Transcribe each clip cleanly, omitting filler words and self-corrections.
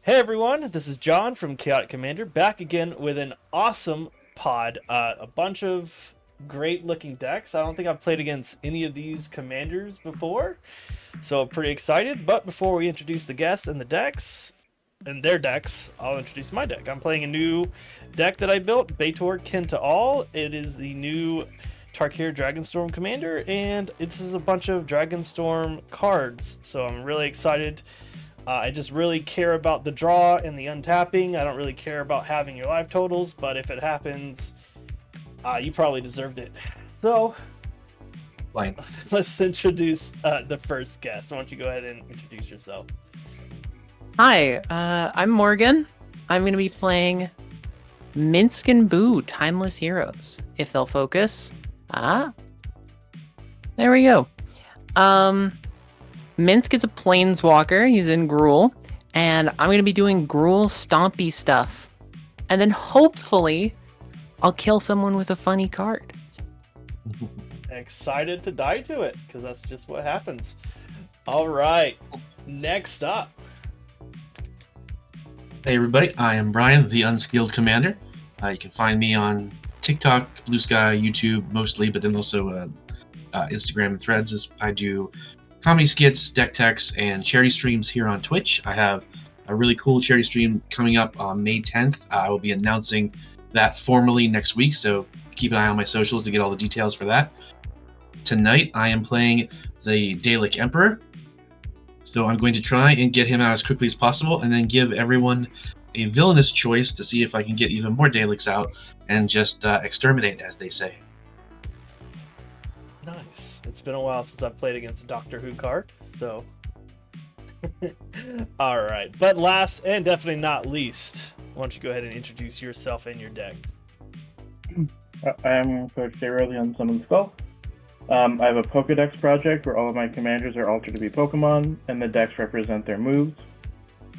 Hey everyone, this is John from Chaotic Commander, back again with an awesome pod. A bunch of great looking decks. I don't think I've played against any of these commanders before, so I'm pretty excited. But before we introduce the guests and the decks, and their decks, I'll introduce my deck. I'm playing a new deck that I built, Baitor Kin to All. It is the new Tarkir Dragonstorm Commander, and this is a bunch of Dragonstorm cards, so I'm really excited. I just really care about the draw and the untapping. I don't really care about having your life totals, but if it happens, you probably deserved it. So, Fine. let's introduce the first guest. Why don't you go ahead and introduce yourself? Hi, I'm Morgan. I'm going to be playing Minsk and Boo, Timeless Heroes. If they'll focus. There we go. Minsk is a planeswalker. He's in Gruul. And I'm going to be doing Gruul stompy stuff. And then hopefully I'll kill someone with a funny card. Excited to die to it, because that's just what happens. All right, next up. Hey everybody, I am Brian, the Unskilled Commander. You can find me on TikTok, Blue Sky, YouTube mostly, but then also Instagram and Threads. As I do comedy skits, deck techs, and charity streams here on Twitch. I have a really cool charity stream coming up on May 10th. I will be announcing that formally next week, so keep an eye on my socials to get all the details for that. Tonight, I am playing the Dalek Emperor. So I'm going to try and get him out as quickly as possible, and then give everyone a villainous choice to see if I can get even more Daleks out and just exterminate, as they say. Nice. It's been a while since I've played against a Doctor Who card, so. All right, but last and definitely not least, why don't you go ahead and introduce yourself and your deck? I'm Coach Zero, the Unsummoned Skull. I have a Pokedex project where all of my commanders are altered to be Pokemon, and the decks represent their moves.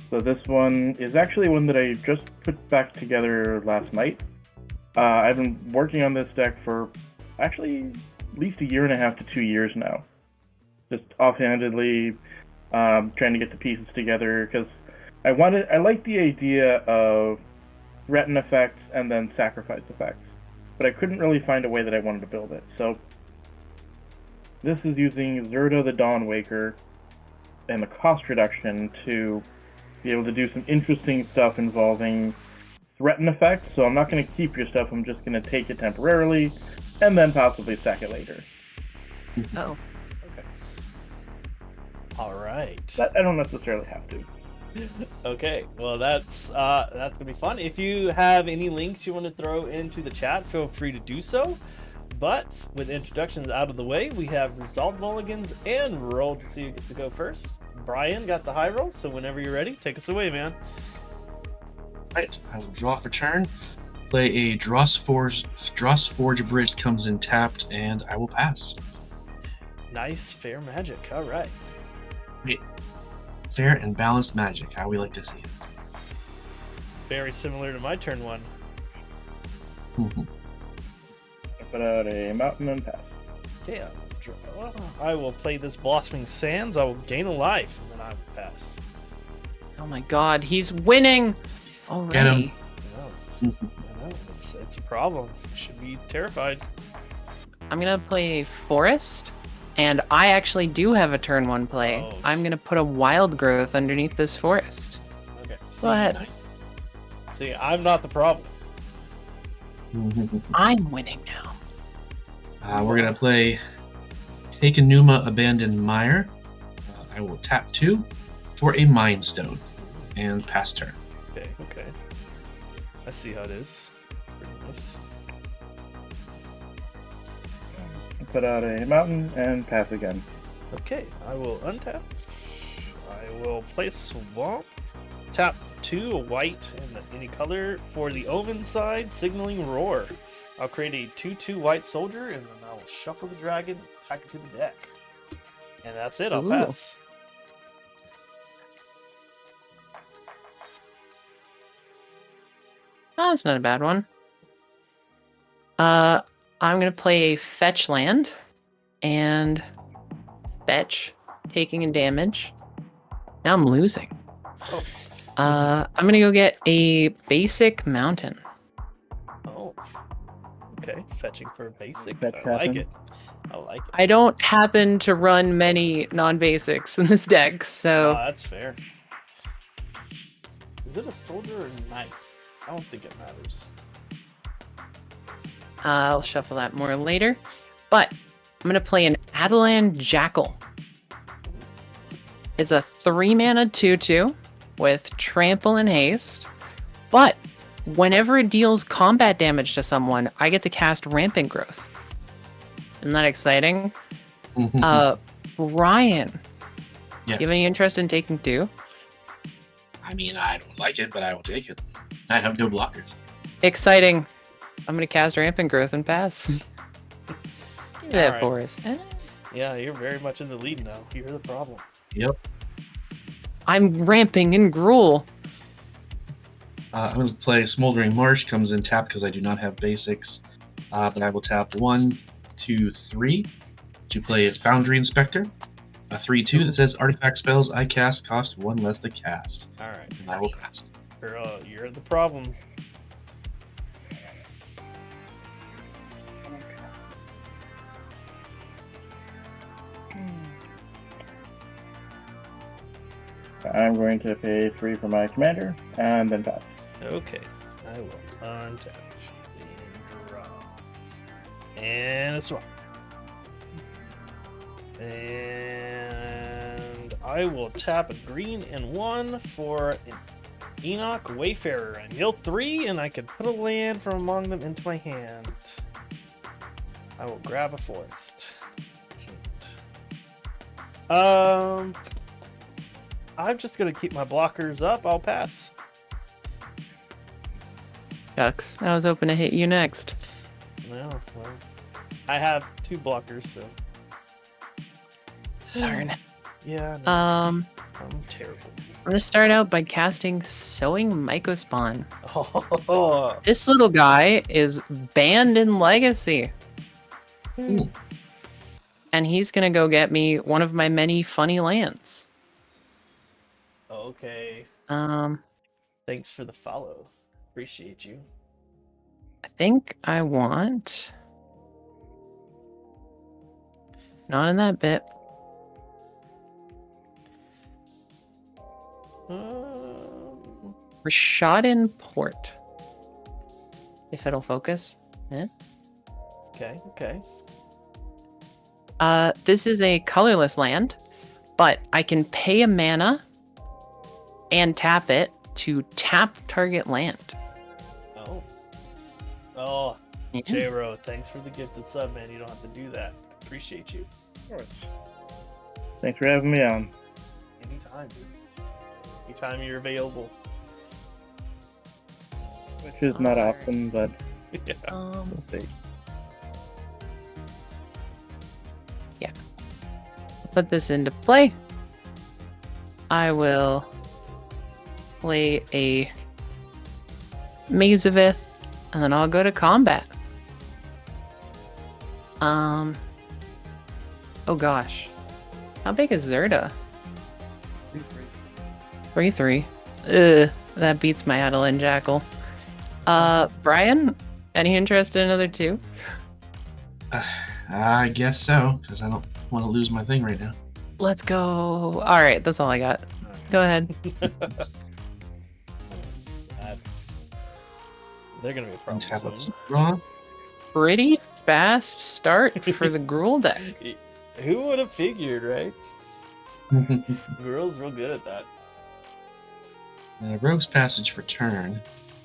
So this one is actually one that I just put back together last night. I've been working on this deck for actually at least a year and a half to 2 years now. Just offhandedly trying to get the pieces together, because I like the idea of threaten effects and then sacrifice effects, but I couldn't really find a way that I wanted to build it. So this is using Zerda the Dawnwaker and the cost reduction to be able to do some interesting stuff involving threaten effects. So I'm not going to keep your stuff, I'm just going to take it temporarily and then possibly sack it later. Oh. Okay. All right. But I don't necessarily have to. Okay, well that's gonna be fun. If you have any links you want to throw into the chat, feel free to do so. But with introductions out of the way, we have resolved mulligans and roll to see who gets to go first. Brian got the high roll, so whenever you're ready, take us away, man. Right, I will draw for turn, play a Drossforge Bridge comes in tapped, and I will pass. Nice, fair magic. All right. Wait, fair and balanced magic, how we like to see it. Very similar to my turn one. I put out a mountain and pass. Okay, I will play this Blossoming Sands. I will gain a life, and then I will pass. Oh my god, he's winning already. I know. It's a problem. You should be terrified. I'm going to play a Forest. And I actually do have a turn one play. Oh. I'm going to put a Wild Growth underneath this forest. Okay. Go ahead. See, I'm not the problem. I'm winning now. We're going to play Take Enuma Abandoned Mire. I will tap 2 for a Mind Stone and pass turn. Okay. I see how it is. It's pretty nice. Put out a mountain and pass again. Okay, I will untap. I will play Swamp. Tap 2, a white and any color for the Omen side, signaling Roar. I'll create a 2/2 white soldier, and then I will shuffle the dragon back into the deck. And that's it, I'll Ooh. pass. Oh, that's not a bad one. I'm going to play a Fetch Land and fetch, taking a damage. Now I'm losing. Oh, I'm gonna go get a basic mountain. Oh, okay. Fetching for a basic. Fetch I like happen. it. I like it. I don't happen to run many non-basics in this deck, so That's fair. Is it a soldier or knight? I don't think it matters. I'll shuffle that more later. But I'm gonna play an Adelan Jackal. It's a 3-mana 2/2 with trample and haste. But whenever it deals combat damage to someone, I get to cast Rampant Growth. Isn't that exciting? Ryan, Yeah. you have any interest in taking 2? I mean, I don't like it, but I will take it. I have no blockers. Exciting. I'm gonna cast Rampant Growth and pass. Give me that Alright. for us. Yeah, you're very much in the lead now. You're the problem. Yep. I'm ramping in Gruul. I'm going to play Smoldering Marsh. Comes in tap because I do not have basics. But I will tap 1, 2, 3 to play a Foundry Inspector. A 3/2 that says artifact spells I cast cost 1 less to cast. Alright. And I will pass. You're the problem. I'm going to pay 3 for my commander, and then pass. Okay. I will untap and draw. And a swap. And I will tap a green and 1 for an Enoch Wayfarer and yield 3, and I can put a land from among them into my hand. I will grab a forest. I'm just gonna keep my blockers up. I'll pass. Shucks, I was hoping to hit you next. Well, I have 2 blockers, so Darn. yeah. No, I'm I'm terrible. gonna start out by casting Sowing Mycospawn. Oh, This little guy is banned in Legacy. Ooh. And he's gonna go get me one of my many funny lands. okay. Um, Thanks for the follow. Appreciate you. I think I want... Not in that bit. Rashadin Port. If it'll focus. Yeah. Okay. Okay. This is a colorless land, but I can pay a mana and tap it to tap target land. Oh. Oh, Yeah. J-Ro, thanks for the gifted sub, man. You don't have to do that. Appreciate you. Of course. Thanks for having me on. Anytime, dude. Anytime you're available. Which is not Alright. often, but Yeah. we'll see. Put this into play. I will play a Mazavith, and then I'll go to combat. Oh gosh. How big is Zerda? 3/3. Ugh, that beats my Adeline Jackal. Brian, any interest in another 2? I guess so, because I don't want to lose my thing right now. Let's go. All right, that's all I got. Go ahead. They're gonna be a problem Tap up soon. draw. Pretty fast start for the Gruul deck. Who would have figured, right? Girls real good at that. Rogue's Passage for turn.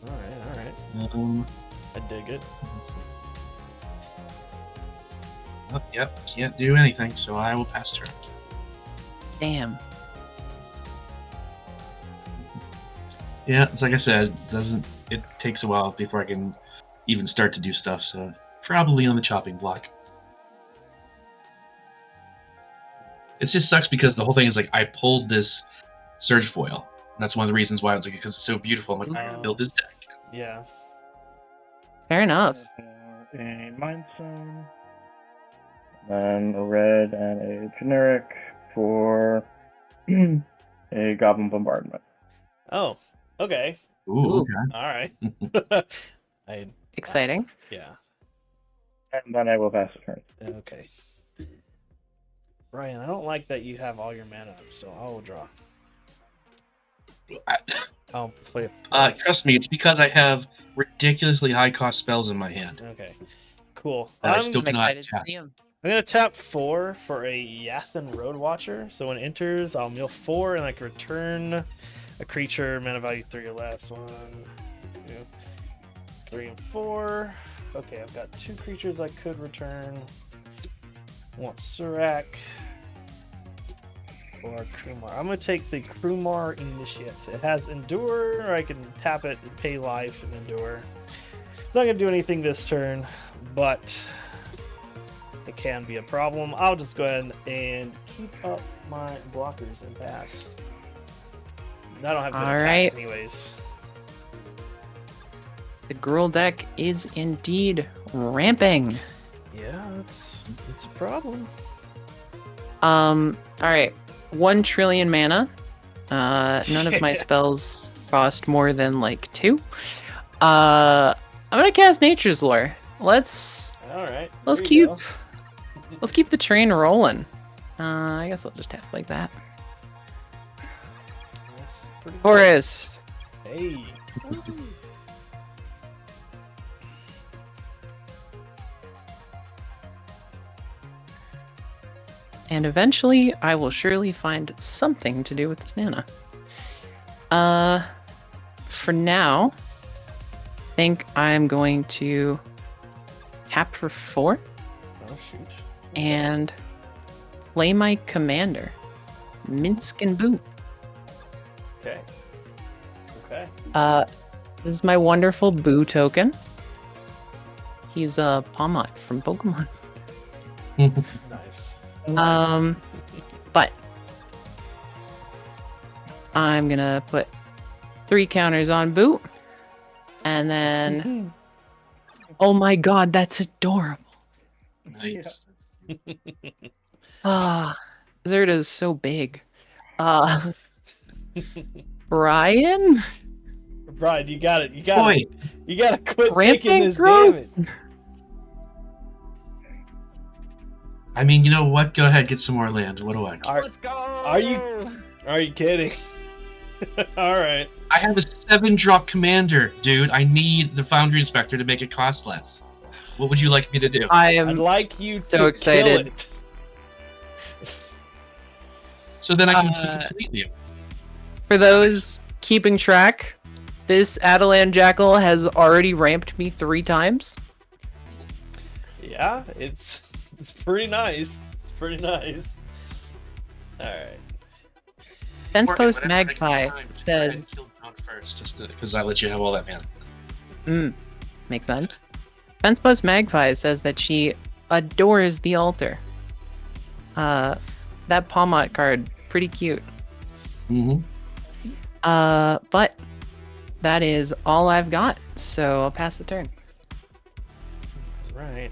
All right. Um, I dig it. oh, yep, can't do anything, so I will pass turn. Damn. Yeah, it's like I said, it takes a while before I can even start to do stuff, so probably on the chopping block. It just sucks because the whole thing is like I pulled this Surge Foil. And that's one of the reasons why I was like, because it's so beautiful. I'm like, I gotta build this deck. Yeah. Fair enough. A Mind Stone, then a red and a generic for a Goblin Bombardment. Oh, okay. Ooh, Ooh. okay. All right. I Exciting. yeah. And then I will pass the turn. Okay. Ryan, I don't like that you have all your mana up, so I will draw. I'll play a Trust me, it's because I have ridiculously high cost spells in my hand. Okay. Cool. That I I'm still I'm cannot excited to cast. see him. gonna tap 4 for a Yathan Road Watcher. So when it enters, I'll mill 4 and I can return a creature, mana value 3 or less. 1, 2, 3, and 4. Okay, I've got 2 creatures I could return. I want Surak or Krumar. I'm gonna take the Krumar Initiate. It has Endure, or I can tap it and pay life and Endure. It's not gonna do anything this turn, but it can be a problem. I'll just go ahead and keep up my blockers and pass. I don't have good All attacks right. anyways. The girl deck is indeed ramping. Yeah, it's a problem. All right. 1 trillion mana. None of my spells cost more than like 2. I'm gonna cast Nature's Lore. Let's All right. let's there you keep the train rolling. I guess I'll just tap like that. go. That's pretty good. Forest. Hey. And eventually, I will surely find something to do with this mana. For now, I think I'm going to tap for 4 Oh shoot. and play my commander, Minsk and Boot. Okay. Okay. This is my wonderful Boo token. He's a Pawmot from Pokemon. Nice. But I'm gonna put 3 counters on Boot, and then oh my god, that's adorable. Nice. Zerd is so big. Brian, Brian, you got it. You got Boy, it. You gotta quit Rampant taking this growth? damage. I mean, you know what? Go ahead, get some more land. What do I? Are, go. are you kidding? All right. I have a 7-drop commander, dude. I need the Foundry Inspector to make it cost less. What would you like me to do? I I'd am like you so to excited. kill it. So then I can complete you. For those keeping track, this Adelan Jackal has already ramped me 3 times. Yeah, it's pretty nice. It's pretty nice. All right. Fence Morgan, Post whenever I get Magpie time, just try and says, kill Drunk first, just because I let you have all that mana. makes sense. Fence Post Magpie says that she adores the altar. That Pawmot card, pretty cute. Mm-hmm. But that is all I've got, so I'll pass the turn. All right.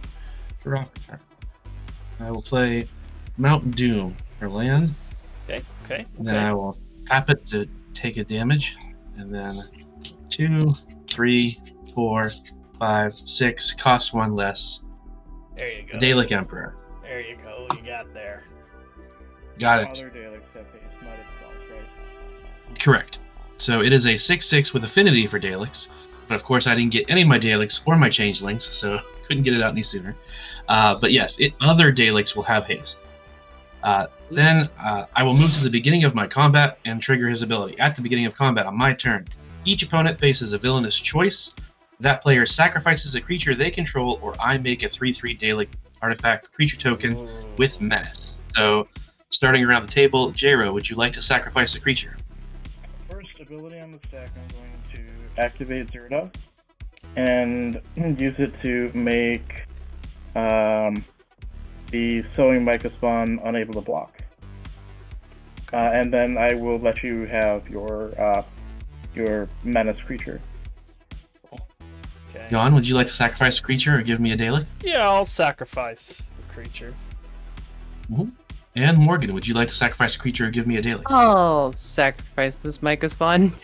I will play Mount Doom for land. Okay. Okay. And then I will tap it to take a damage. And then 2, 3, 4, 5, 6. Cost 1 less. There you go. The Dalek Emperor. There you go. You got there. Got it. Other Daleks have face, not itself, right? Correct. So it is a 6/6 with affinity for Daleks. But of course I didn't get any of my Daleks or my Changelings, so couldn't get it out any sooner. But yes, other Daleks will have haste. Then I will move to the beginning of my combat and trigger his ability. At the beginning of combat on my turn, each opponent faces a villainous choice. That player sacrifices a creature they control, or I make a 3/3 Dalek artifact creature token with menace. So, starting around the table, Jero, would you like to sacrifice a creature? First ability on the stack, I'm going to activate Zerda and use it to make the Sowing Mica spawn unable to block. And then I will let you have your menace creature. Okay. John, would you like to sacrifice a creature or give me a Dalek? Yeah, I'll sacrifice the creature. And Morgan, would you like to sacrifice a creature or give me a Dalek? I'll sacrifice this Micah spawn.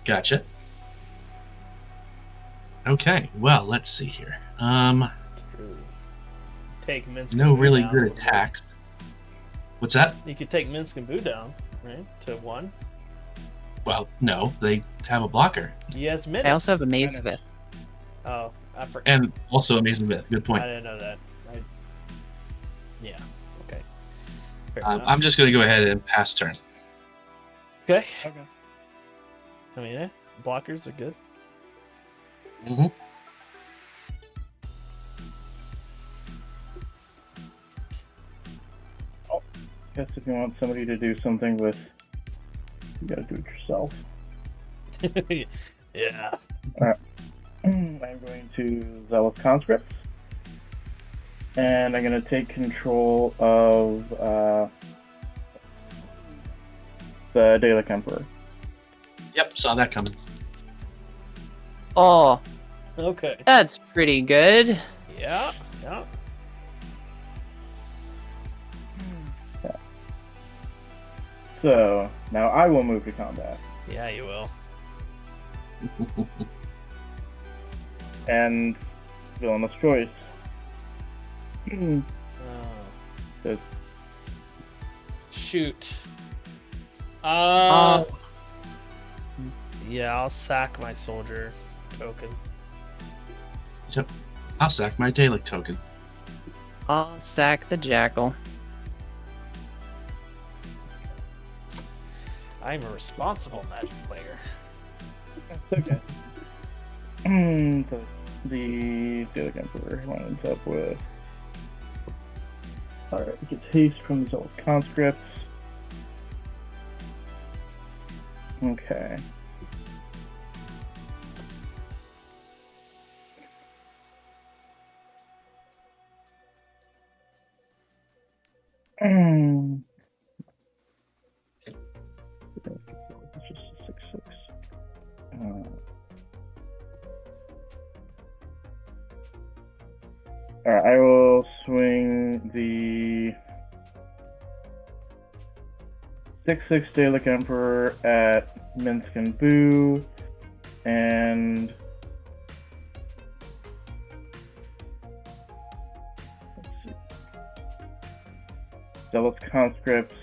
Gotcha. Okay, well, let's see here. True. Take Minsk No and Boo really down. good would work. attacks. What's that? You could take Minsk and Boo down, right? To 1. Well, no, they have a blocker. Yes, minutes. I also have a Mazavith. Oh, I forgot. And also Amazing Myth. Good I point. didn't know that. Yeah. Okay. Fair I'm enough. just going to go ahead and pass turn. Okay. Okay. I mean, blockers are good. Mm-hmm. Guess if you want somebody to do something with, you gotta do it yourself. Yeah. I'm going to Zealous Conscripts. And I'm going to take control of the Dalek Emperor. Yep, saw that coming. Oh, Okay. that's pretty good. Yeah. Yeah. So, now I will move to combat. Yeah, you will. And villainous choice. Oh. Says, Shoot. Uh, Yeah, I'll sack my soldier token. I'll sack my Dalek token. I'll sack the Jackal. I'm a responsible Magic player. That's okay. So the Dalek Emperor winds up with. Alright, gets haste from the Zealous Conscripts. Okay. It's just a 6/6. Alright, I will swing the 6/6 Dalek Emperor at Minsk and Boo, and let's see. Zealous Conscripts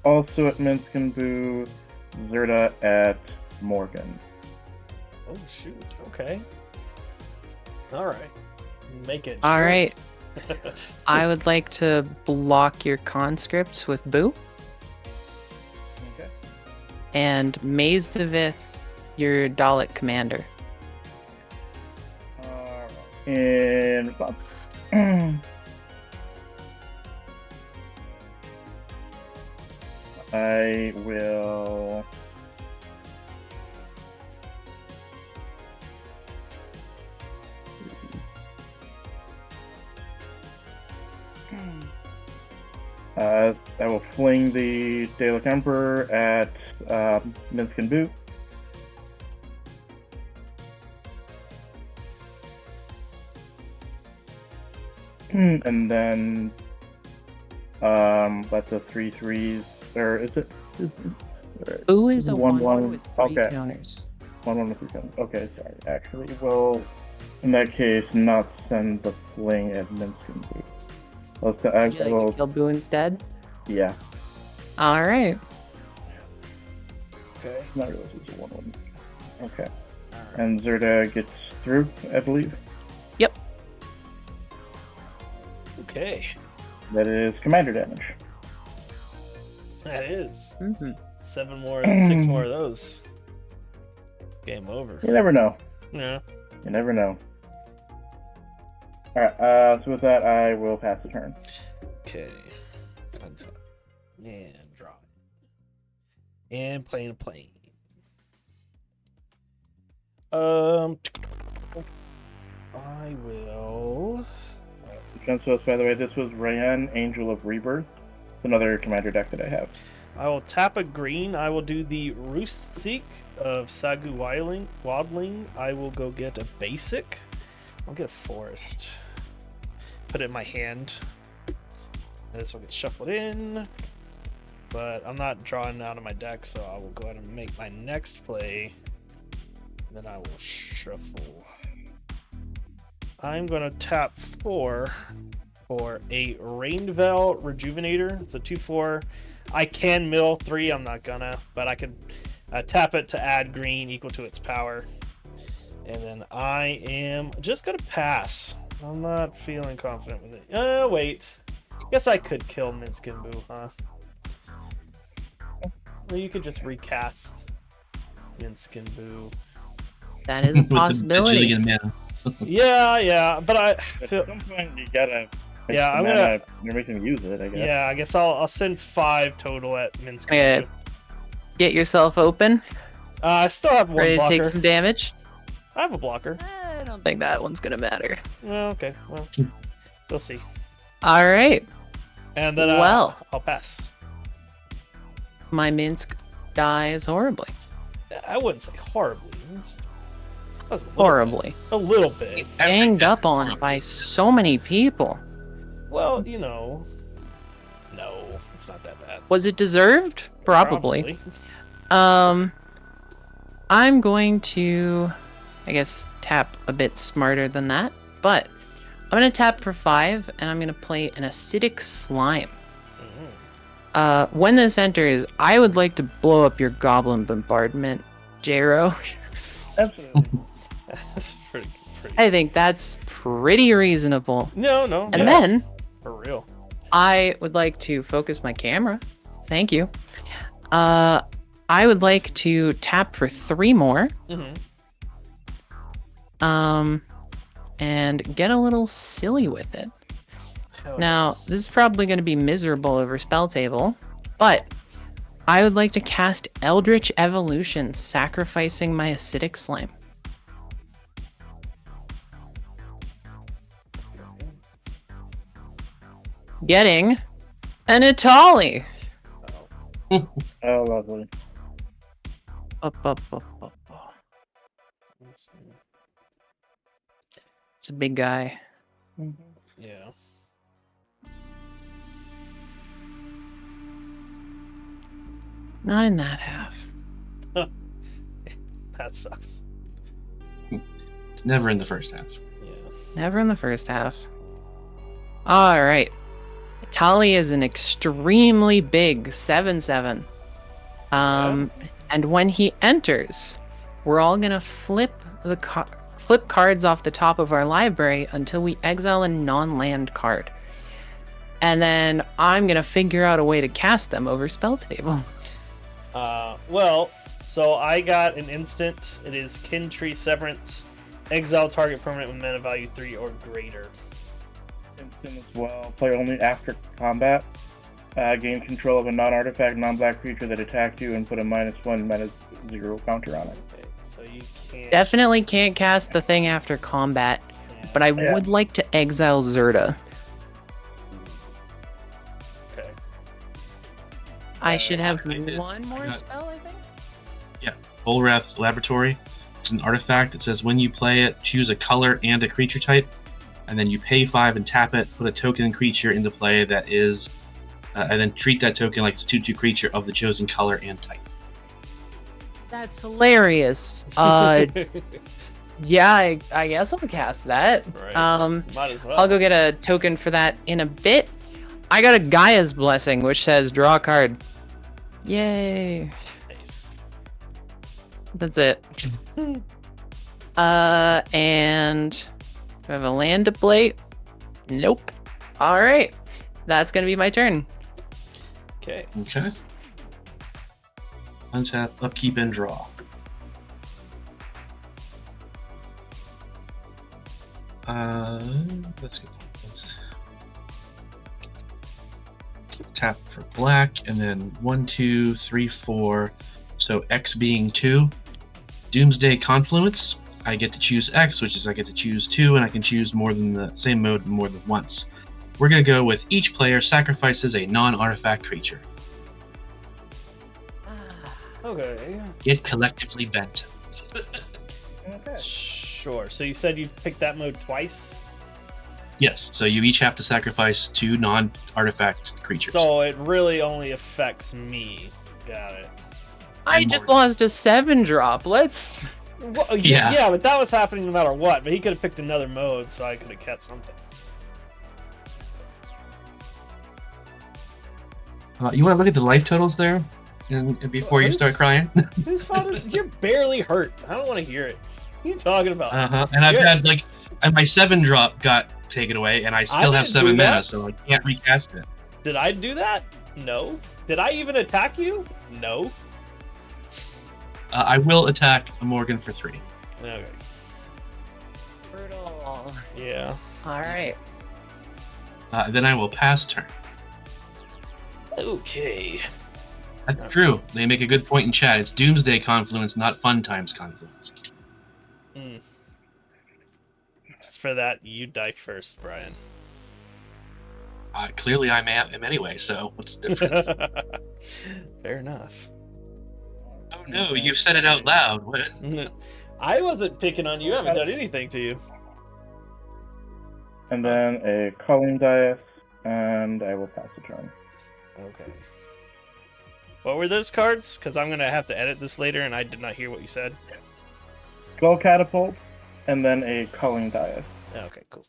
also at Minsk and Boo, Zerda at Morgan. Oh shoot. Okay. All right. Make it. All short. right. I would like to block your conscripts with Boo Okay. and Mazavith your Dalek commander. Alright. In response. I will. I will fling the Dalek Emperor at Minsk and Boo. And then that's a 3/3s, or is it? Boo is a 1/1 1/1 with 3 okay. counters. 1/1 with 3 counters. Okay, sorry. Actually, we'll in that case not send the fling at Minsk and Boo. Would you like to kill Boo instead? Yeah. All right. Okay. Not realize it's a 1/1. Okay. All right. And Zerda gets through, I believe. Yep. Okay. That is commander damage. That is Mm-hmm. 6 more of those. Game over. You never know. Yeah. You never know. Alright, so with that, I will pass the turn. Okay. Untap. And draw it. And playing a plane. I will. So, by the way, this was Rayan, Angel of Rebirth. It's another commander deck that I have. I will tap a green. I will do the Roost Seek of Sagu Wildling. I will go get a basic. I'll get Forest. Put it in my hand. And this will get shuffled in. but I'm not drawing out of my deck, so I will go ahead and make my next play. Then I will shuffle. I'm gonna tap 4 for a Rainveil Rejuvenator. It's a 2/4. I can mill 3. I'm not gonna, but I could tap it to add green equal to its power. And then I am just gonna pass. I'm not feeling confident with it. Wait. Guess I could kill Minskin Boo, huh? Or you could just recast Minskin Boo. That is a With the possibility. bajillion mana. Yeah, but I At feel. some point, you gotta. Yeah, I'm mana, gonna. You're making them use it, I guess. Yeah, I guess I'll send 5 total at Minskin Okay. Boo. Get yourself open. I still have one Ready to blocker. take some damage. I have a blocker. I don't think that one's gonna matter. Well, okay. Well, we'll see. All right. And then Well. I'll pass. My Minsk dies horribly. I wouldn't say horribly. That's a little, Horribly. a little bit. Ganged up on by so many people. Well, you know. No, it's not that bad. Was it deserved? Probably. I'm going to, I guess, tap a bit smarter than that, but I'm going to tap for 5, and I'm going to play an Acidic Slime. When this enters, I would like to blow up your Goblin Bombardment, Jero. Absolutely. That's pretty. I think that's pretty reasonable. No. And then for real. I would like to focus my camera. Thank you. I would like to tap for 3 more. And get a little silly with it. Now, this is probably going to be miserable over spell table, but I would like to cast Eldritch Evolution, sacrificing my Acidic Slime. Getting an Itali. Oh, lovely. Up. It's a big guy. Yeah. Not in that half. That sucks. It's never in the first half. Yeah. Never in the first half. All right. Tali is an extremely big 7/7. And when he enters, we're all gonna flip cards off the top of our library until we exile a non-land card. And then I'm gonna figure out a way to cast them over spell table. Well, so I got an instant. It is Kin Tree Severance. Exile target permanent with mana value 3 or greater. Instant as well. Play only after combat. Gain control of a non-artifact, non-black creature that attacked you and put a -1, -0 counter on it. Okay, so you can't. Definitely can't cast the thing after combat, but I Yeah. would like to exile Zerta. Okay. I should have I did. one more got- spell, I think. Volrath's Laboratory. It's an artifact that says when you play it, choose a color and a creature type, and then you pay 5 and tap it, put a token creature into play that is, and then treat that token like it's a 2/2 creature of the chosen color and type. That's hilarious. Yeah, I guess I'll cast that. Right. Might as well. I'll go get a token for that in a bit. I got a Gaia's Blessing, which says draw a card. Yay. Nice. That's it. And do I have a land to play? Nope. All right. That's going to be my turn. Okay. Okay. Untap, upkeep, and draw. Let's go. Let's tap for black, and then 1, 2, 3, 4. So X being 2. Doomsday Confluence. I get to choose X, which is I get to choose 2, and I can choose more than the same mode more than once. We're gonna go with each player sacrifices a non-artifact creature. Okay. Get collectively bent. Okay. Sure. So you said you picked that mode twice? Yes, so you each have to sacrifice 2 non-artifact creatures. So it really only affects me. Got it. I just lost a 7-drop. Let's. Well, Yeah. yeah, but that was happening no matter what. But he could have picked another mode, so I could have kept something. You want to look at the life totals there, and before you start crying? Whose fault is you're barely hurt? I don't want to hear it. What are you talking about? And I've had and my 7-drop got taken away, and I still have didn't 7 do that. mana, so I can't recast it. Did I do that? No. Did I even attack you? No. I will attack a Morgan for 3. Okay. Brutal. Yeah. All right. Then I will pass turn. Okay. That's true. They make a good point in chat. It's Doomsday Confluence, not Fun Times Confluence. Just for that, you die first, Brian. Clearly, I am anyway. So what's the difference? Fair enough. Oh no, you said it out loud. What? I wasn't picking on you. I haven't done anything to you. And then a culling dice, and I will pass the turn. Okay. What were those cards? Because I'm going to have to edit this later, and I did not hear what you said. Skull catapult, and then a culling dice. Okay, cool.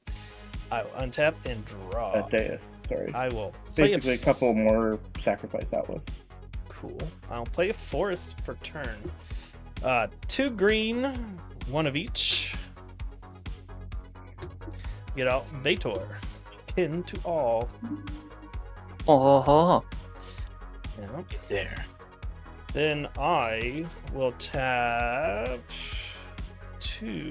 I will untap and draw. A dais, sorry. I will play Basically, a couple more sacrifice outlets. Cool. I'll play a forest for turn. 2 green, 1 of each. Get out Vator. Kin to all. Oh. Yeah. Get there. Then I will tap 2.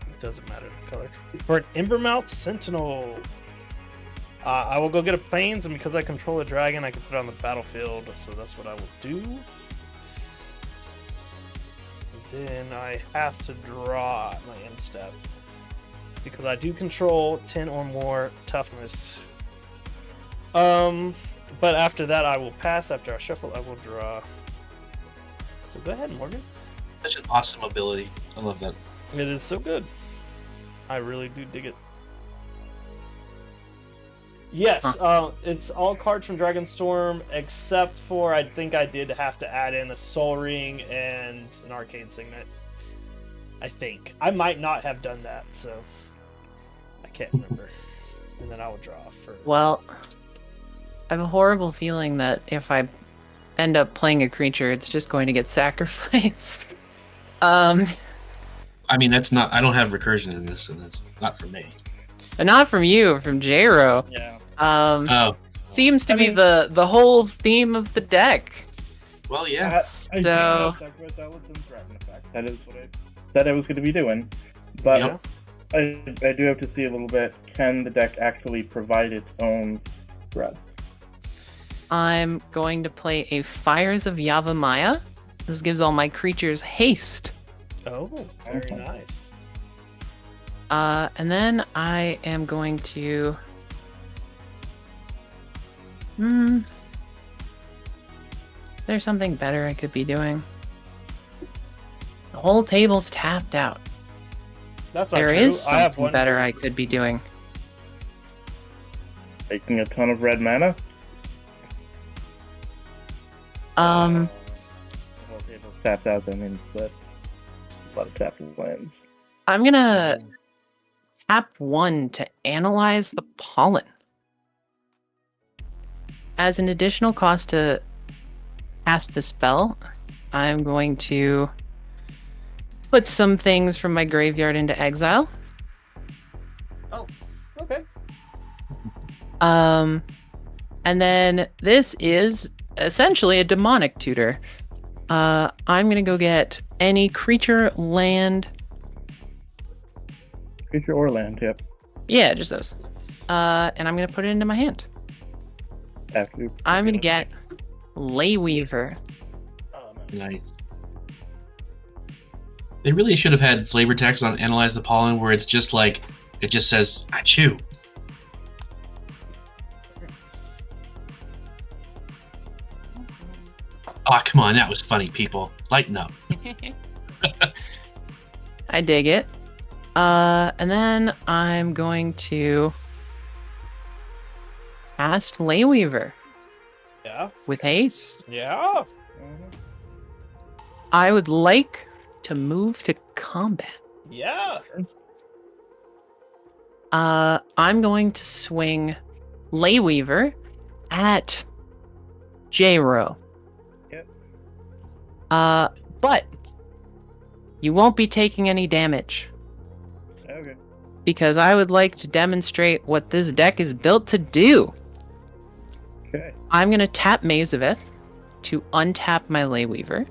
It doesn't matter the color. For an Embermouth Sentinel. I will go get a Plains, and because I control a dragon, I can put it on the battlefield, so that's what I will do. And then I have to draw my end step. Because I do control 10 or more toughness. But after that, I will pass. After I shuffle, I will draw. So go ahead, Morgan. Such an awesome ability. I love that. It is so good. I really do dig it. Yes, it's all cards from Dragonstorm, except for I think I did have to add in a Soul Ring and an Arcane Signet. I think. I might not have done that, so I can't remember. And then I will draw for... Well, I have a horrible feeling that if I end up playing a creature, it's just going to get sacrificed. I mean, that's not... I don't have recursion in this, so that's not for me. But not from you, from J-Ro. Yeah. Seems to be the whole theme of the deck. Well, yeah. I do have sacrifice outlets and threaten effect. That is what I said I was going to be doing. But Yep. I do have to see a little bit. Can the deck actually provide its own threats? I'm going to play a Fires of Yavimaya. This gives all my creatures haste. Oh, very nice. And then I am going to... There's something better I could be doing. The whole table's tapped out. That's not There true. is I have something one. better I could be doing. Making a ton of red mana? The whole table's tapped out, that means that a lot of tapped lands. I'm gonna tap 1 to analyze the pollen. As an additional cost to cast the spell, I'm going to put some things from my graveyard into exile. Oh, okay. And then this is essentially a demonic tutor. I'm gonna go get any creature, land. Creature or land, yep. Yeah, just those. And I'm gonna put it into my hand. After I'm gonna get Layweaver. Oh, no. Nice. They really should have had flavor text on Analyze the Pollen where it's just like, it just says, achoo. Oh, come on, that was funny, people. Lighten up. I dig it. And then I'm going to cast Layweaver Yeah. with haste. Yeah. I would like to move to combat. Yeah. I'm going to swing Layweaver at J-Ro. Yep. But you won't be taking any damage Okay. because I would like to demonstrate what this deck is built to do. Okay. I'm going to tap Mazaveth to untap my Layweaver,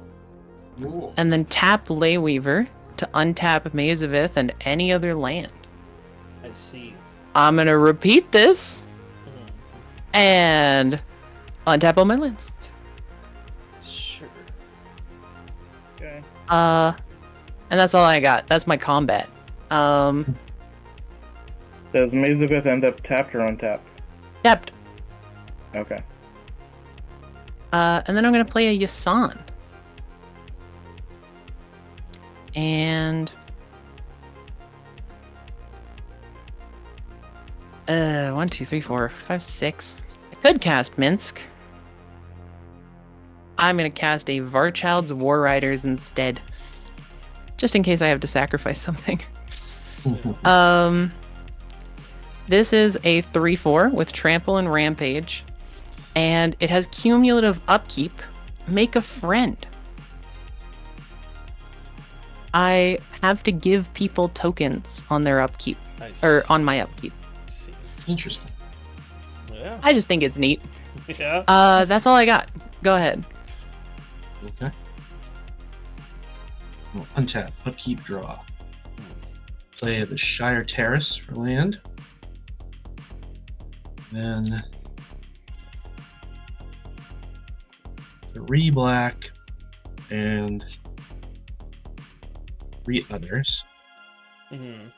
Ooh. and then tap Layweaver to untap Mazaveth and any other land. I see. I'm going to repeat this Mhm. and untap all my lands. Sure. Okay. And that's all I got. That's my combat. Does Mazavith end up tapped or untapped? Tapped. Okay. And then I'm going to play a Yasan. And 1, 2, 3, 4, 5, 6. I could cast Minsk. I'm going to cast a Varchild's War Riders instead. Just in case I have to sacrifice something. This is a 3/4 with Trample and Rampage. And it has cumulative upkeep. Make a friend. I have to give people tokens on their upkeep. Or on my upkeep. I see. Interesting. Yeah. I just think it's neat. Yeah. That's all I got. Go ahead. Okay. Well, untap, upkeep, draw. Play the Shire Terrace for land. Then 3 black and 3 others Mhm.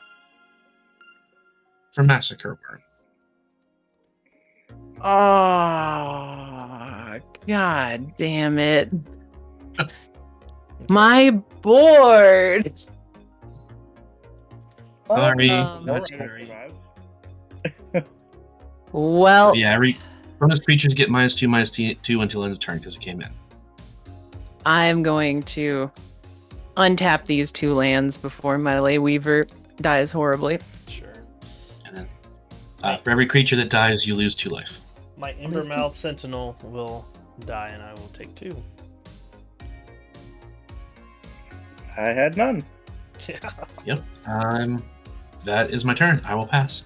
for Massacre Worm. Oh, god damn it. My board. Sorry, Um, not Alright, sorry. survives. Well, Yeah, bonus creatures get -2/-2 until end of turn because it came in. I'm going to untap these 2 lands before my Layweaver dies horribly. Sure. And then for every creature that dies, you lose 2 life. My Embermouth Sentinel will die, and I will take 2. I had none. Yeah. Yep. That is my turn. I will pass.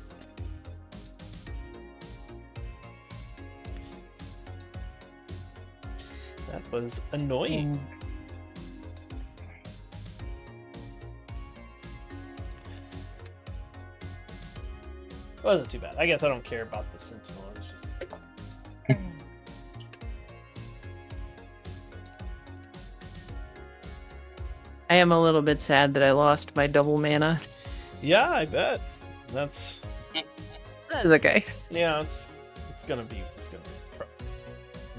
That was annoying. Wasn't too bad. I guess I don't care about the Sentinel. It's just I am a little bit sad that I lost my double mana. yeah, I bet. That's That is okay. yeah. It's gonna be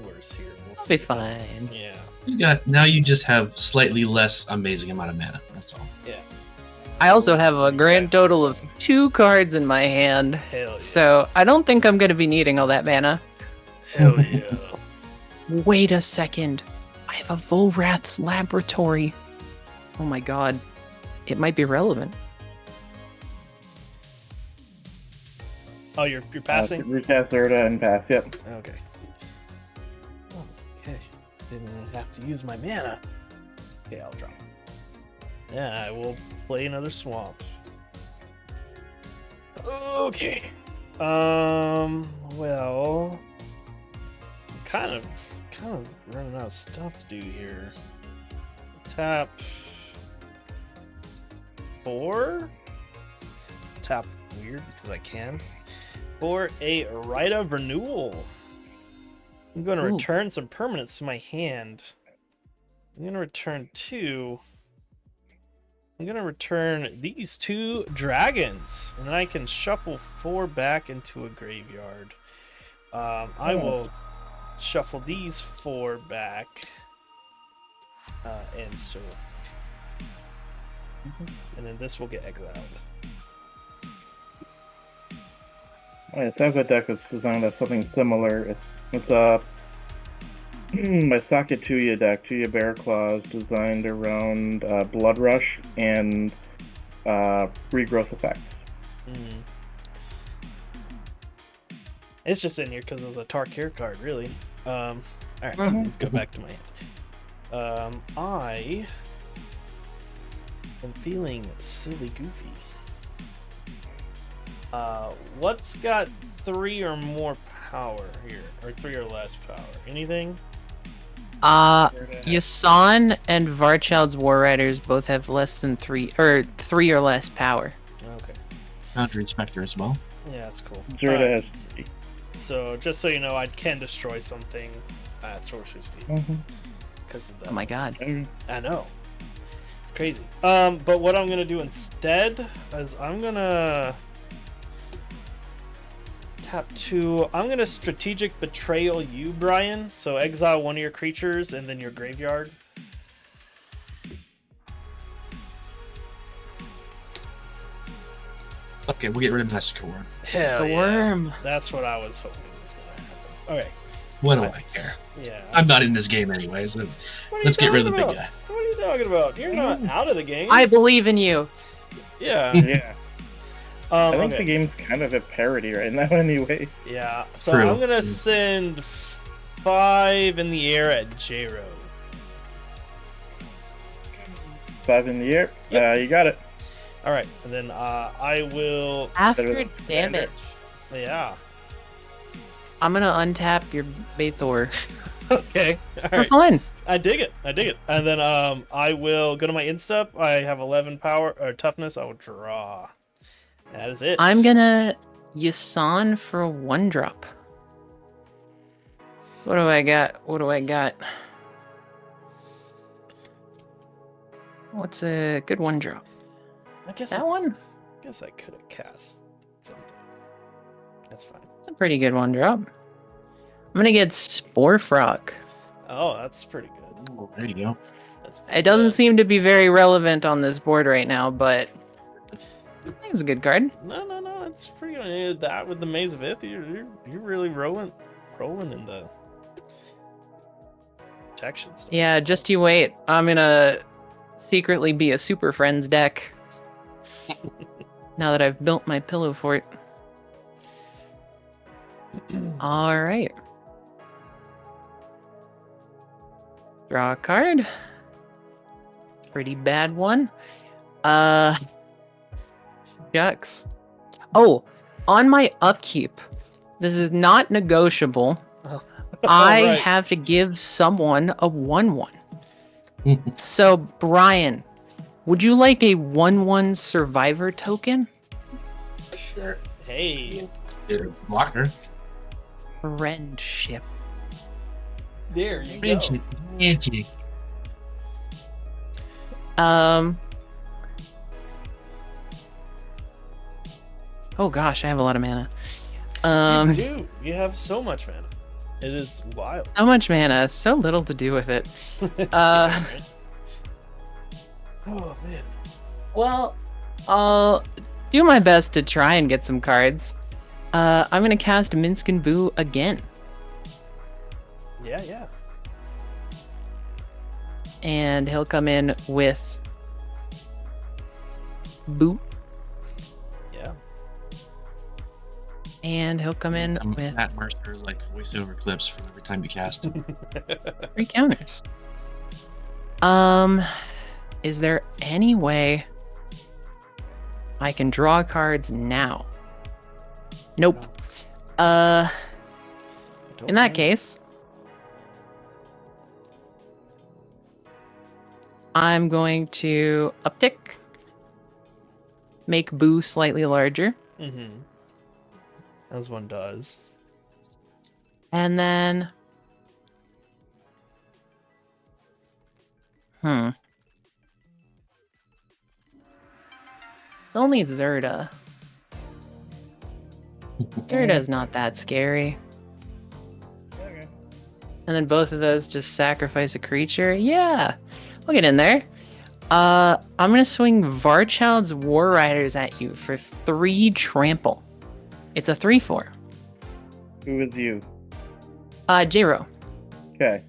worse here. We'll I'll see. be fine. Yeah. Now you just have slightly less amazing amount of mana. That's all. Yeah. I also have a grand total of 2 cards in my hand, Hell yeah. so I don't think I'm going to be needing all that mana. Hell yeah. Wait a second. I have a Volrath's Laboratory. Oh my god. It might be relevant. Oh, you're passing. Recast Zerda and pass. Yep. Okay. Oh, okay. Didn't have to use my mana. Okay, I'll drop. Yeah, I will play another swamp. Okay. Well, I'm kind of running out of stuff to do here. Tap 4. Tap weird because I can. For a Rite of Renewal. I'm going to Ooh. return some permanents to my hand. I'm going to return 2. I'm going to return these 2 dragons. And then I can shuffle 4 back into a graveyard. I will shuffle these 4 back. And so and then this will get exiled. Oh, it sounds like deck that's designed as something similar. It's a my Socket Tuya deck, Tuya Bear Claws, designed around Blood Rush and regrowth effects. Mm. It's just in here because of the Tarkir card, really. All right, so let's go back to my hand. I am feeling silly goofy. What's got 3 or more power here, or 3 or less power? Anything? Yasan and Varchild's War Riders both have less than 3 or less power. Okay. Foundry Inspector as well. Yeah, that's cool. Zerda has 3. So just so you know, I can destroy something at sorcery speed because of that. Oh my god. I know. It's crazy. But what I'm gonna do instead is I'm gonna tap 2. I'm gonna strategic betrayal you, Brian. So exile one of your creatures and then your graveyard. Okay, we'll get rid of Massacre Worm. Hell The yeah. worm. That's what I was hoping was gonna happen. All right. What do I care? Yeah. I'm not in this game anyway, so What are let's you get rid of the talking big about? guy. What are you talking about? You're not out of the game. I believe in you. Yeah. Yeah. I think okay. the game's kind of a parody right now, anyway. Yeah. So True. I'm gonna send 5 in the air at J-Ro. 5 in the air. Yep. You got it. All right, and then I will. After damage, Yeah. I'm gonna untap your Bathor Okay. All for right. fun. I dig it. I dig it. And then I will go to my instep. I have 11 power or toughness. I will draw. That is it. I'm gonna Yasan for a 1-drop. What do I got? What do I got? What's a good 1-drop? I guess. That one? I guess I could have cast something. That's fine. It's a pretty good 1-drop. I'm gonna get Spore Frog. Oh, that's pretty good. Oh, there you go. That's It doesn't good. seem to be very relevant on this board right now, but I think it's a good card. No. It's pretty good. That with the Maze of Ith, you're really rolling in the protection stuff. Yeah, just you wait. I'm gonna secretly be a Super Friends deck. Now that I've built my pillow fort. All right. Draw a card. Pretty bad one. Shucks. Oh, on my upkeep, this is not negotiable. I Right. have to give someone a 1/1. So, Brian, would you like a 1/1 survivor token? Sure. Hey, Blocker. Friendship. there you go. Magic. Magic. Oh gosh, I have a lot of mana. You do. You have so much mana. It is wild. So much mana, so little to do with it. Yeah, right? Oh man. Well, I'll do my best to try and get some cards. I'm gonna cast Minsk and Boo again. Yeah. And he'll come in with Boo. Yeah. And he'll come in with Matt Mercer like voiceover clips for every time you cast. 3 counters. Is there any way I can draw cards now? Nope. In that case, I'm going to uptick, make Boo slightly larger, Mm-hmm. As one does. and then it's only Zerda. Zerda's not that scary. Okay. And then both of those just sacrifice a creature. Yeah, we'll get in there. I'm gonna swing Varchild's War Riders at you for 3 trample. It's a 3/4. Who is you? Jiro. Okay.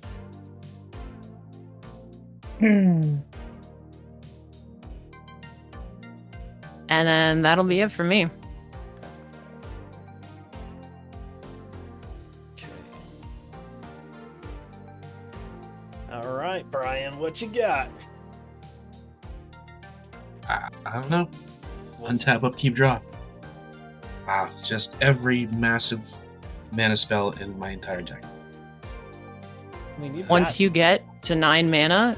And then that'll be it for me. Okay. All right, Brian, what you got? I don't know. What's- Untap, upkeep, draw. Wow, just every massive mana spell in my entire deck. I mean, you've Once got- you get to 9 mana,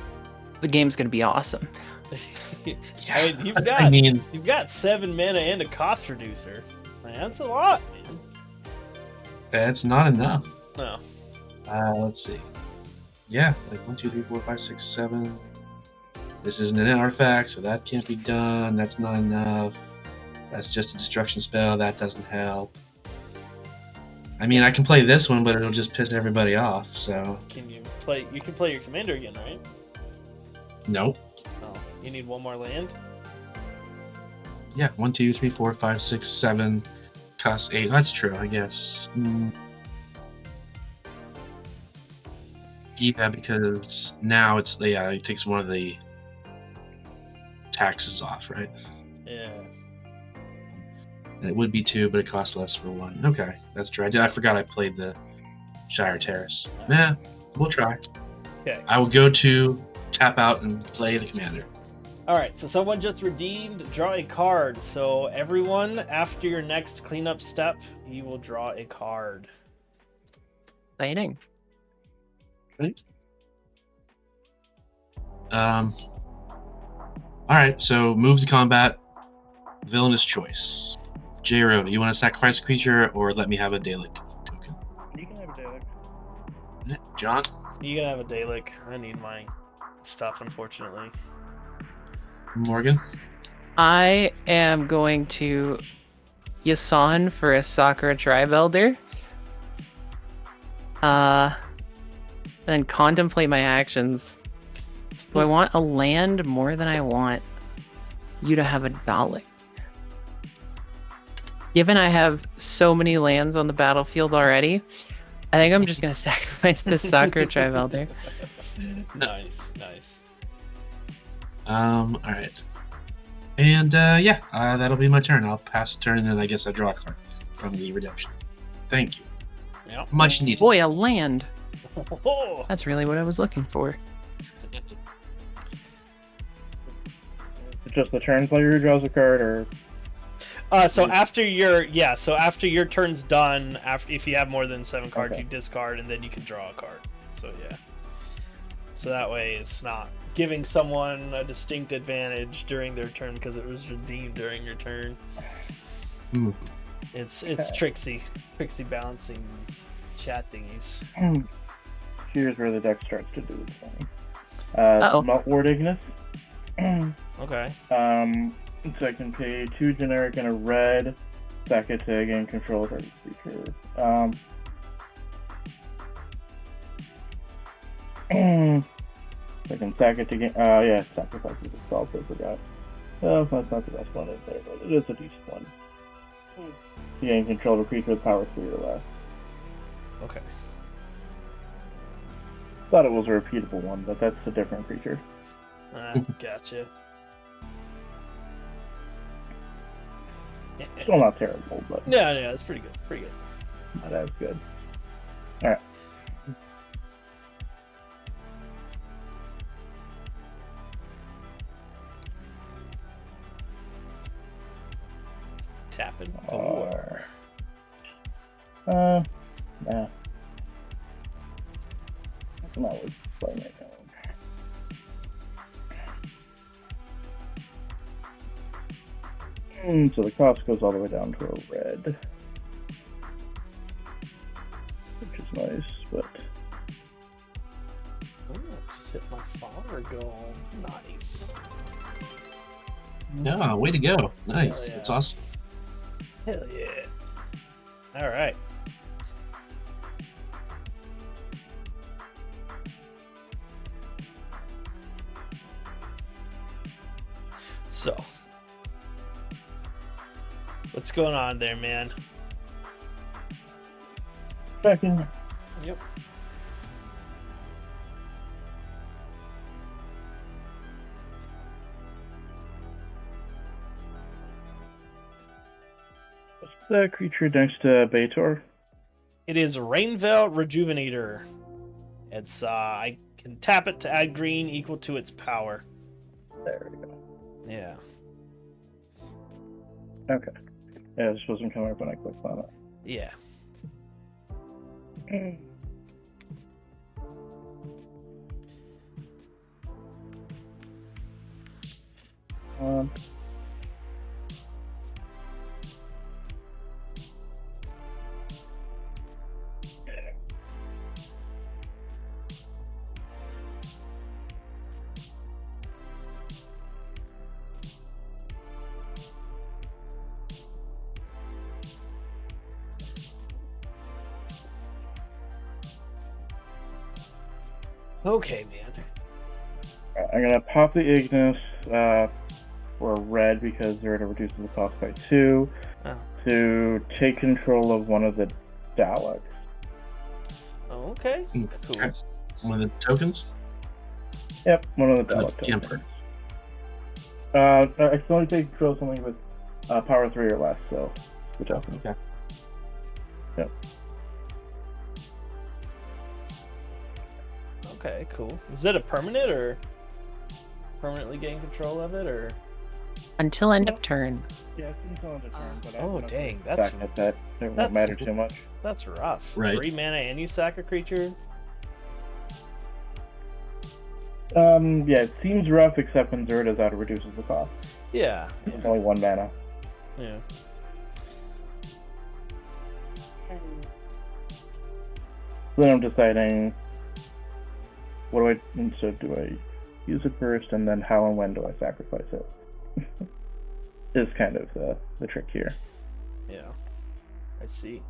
the game's gonna be awesome. I mean, I mean, you've got 7 mana and a cost reducer. Man, that's a lot, man. that's not enough. No. Let's see. Yeah, like 1, 2, 3, 4, 5, 6, 7. This isn't an artifact, so that can't be done. That's not enough. That's just a destruction spell. That doesn't help. I mean, I can play this one, but it'll just piss everybody off. So Can you play? You can play your commander again, right? nope. Oh, you need one more land. Yeah, 1, 2, 3, 4, 5, 6, 7. Cost 8. That's true, I guess. Yeah, because now it's it takes one of the taxes off, right? Yeah. And it would be 2, but it costs less for 1. Okay, that's true. I forgot I played the Shire Terrace. Nah, we'll try. Okay. I will go to tap out and play the commander. All right. So someone just redeemed. Draw a card. So everyone, after your next cleanup step, you will draw a card. Exciting. Alright, so move to combat. Villainous choice. J-Ro, you want to sacrifice a creature or let me have a Dalek token? You can have a Dalek. John? You can have a Dalek. I need my stuff, unfortunately. Morgan? I am going to Yasan for a Sakura Tribe Elder. Then contemplate my actions. Do I want a land more than I want you to have a Dalek? Given I have so many lands on the battlefield already, I think I'm just going to sacrifice this Sakura Tribe Elder. Nice, nice. Alright. And, that'll be my turn. I'll pass the turn and then I guess I draw a card from the redemption. Thank you. Yeah. Much needed. Boy, a land. Oh, That's really what I was looking for. It's just the turn player who draws a card, or so after your turn's done, if you have more than 7 cards, Okay. you discard and then you can draw a card. So yeah. So that way it's not giving someone a distinct advantage during their turn because it was redeemed during your turn. Hmm. It's Okay. tricksy balancing these chat thingies. here's where the deck starts to do its thing. Uh-oh. Melt Ward Ignis. Okay. So I can pay 2 generic and a red. Sack it to gain control of every creature. I can sack it to gain. Sacrifice it to solve. I forgot. Oh, that's not the best one in there, but it is a decent one. You gain control of a creature with power 3 or less. Okay. Thought it was a repeatable one, but that's a different creature. Gotcha. Still not terrible, but Yeah, it's pretty good. Pretty good. not as good. Alright. Tapping the war. Nah. I'm not worth playing right now. So the cost goes all the way down to a red. Which is nice, but Oh, just hit my farmer goal. Nice. Yeah, way to go. Nice. Hell yeah. That's awesome. Hell yeah. Alright. So, what's going on there, man? Back in. Yep. What's the creature next to Baitor? It is Rainveil Rejuvenator. It's I can tap it to add green equal to its power. There we go. Yeah. Okay. Yeah, this wasn't coming up when I clicked on it. Yeah. Um, Okay, man. I'm gonna pop the Ignis for red because they're gonna reduce the cost by 2 Oh. to take control of one of the Daleks. Okay. Cool. Okay. One of the tokens? Yep, one of the Dalek The Emperor. tokens. I can only take control of something with power 3 or less, so the token. Okay. Yep. Okay, cool. Is that a permanent or permanently gain control of it or? Until end of turn. Yeah, it's until end of turn, but I Oh, have enough dang, that's- back at that. It won't that's- matter too much. That's rough. Right. 3 mana and you sack a creature? Yeah, it seems rough except when Zerd is out, it reduces the cost. Yeah. It's only 1 mana. Yeah. Then I'm deciding what do I use it first, and then how and when do I sacrifice it? Is kind of the trick here. Yeah. I see.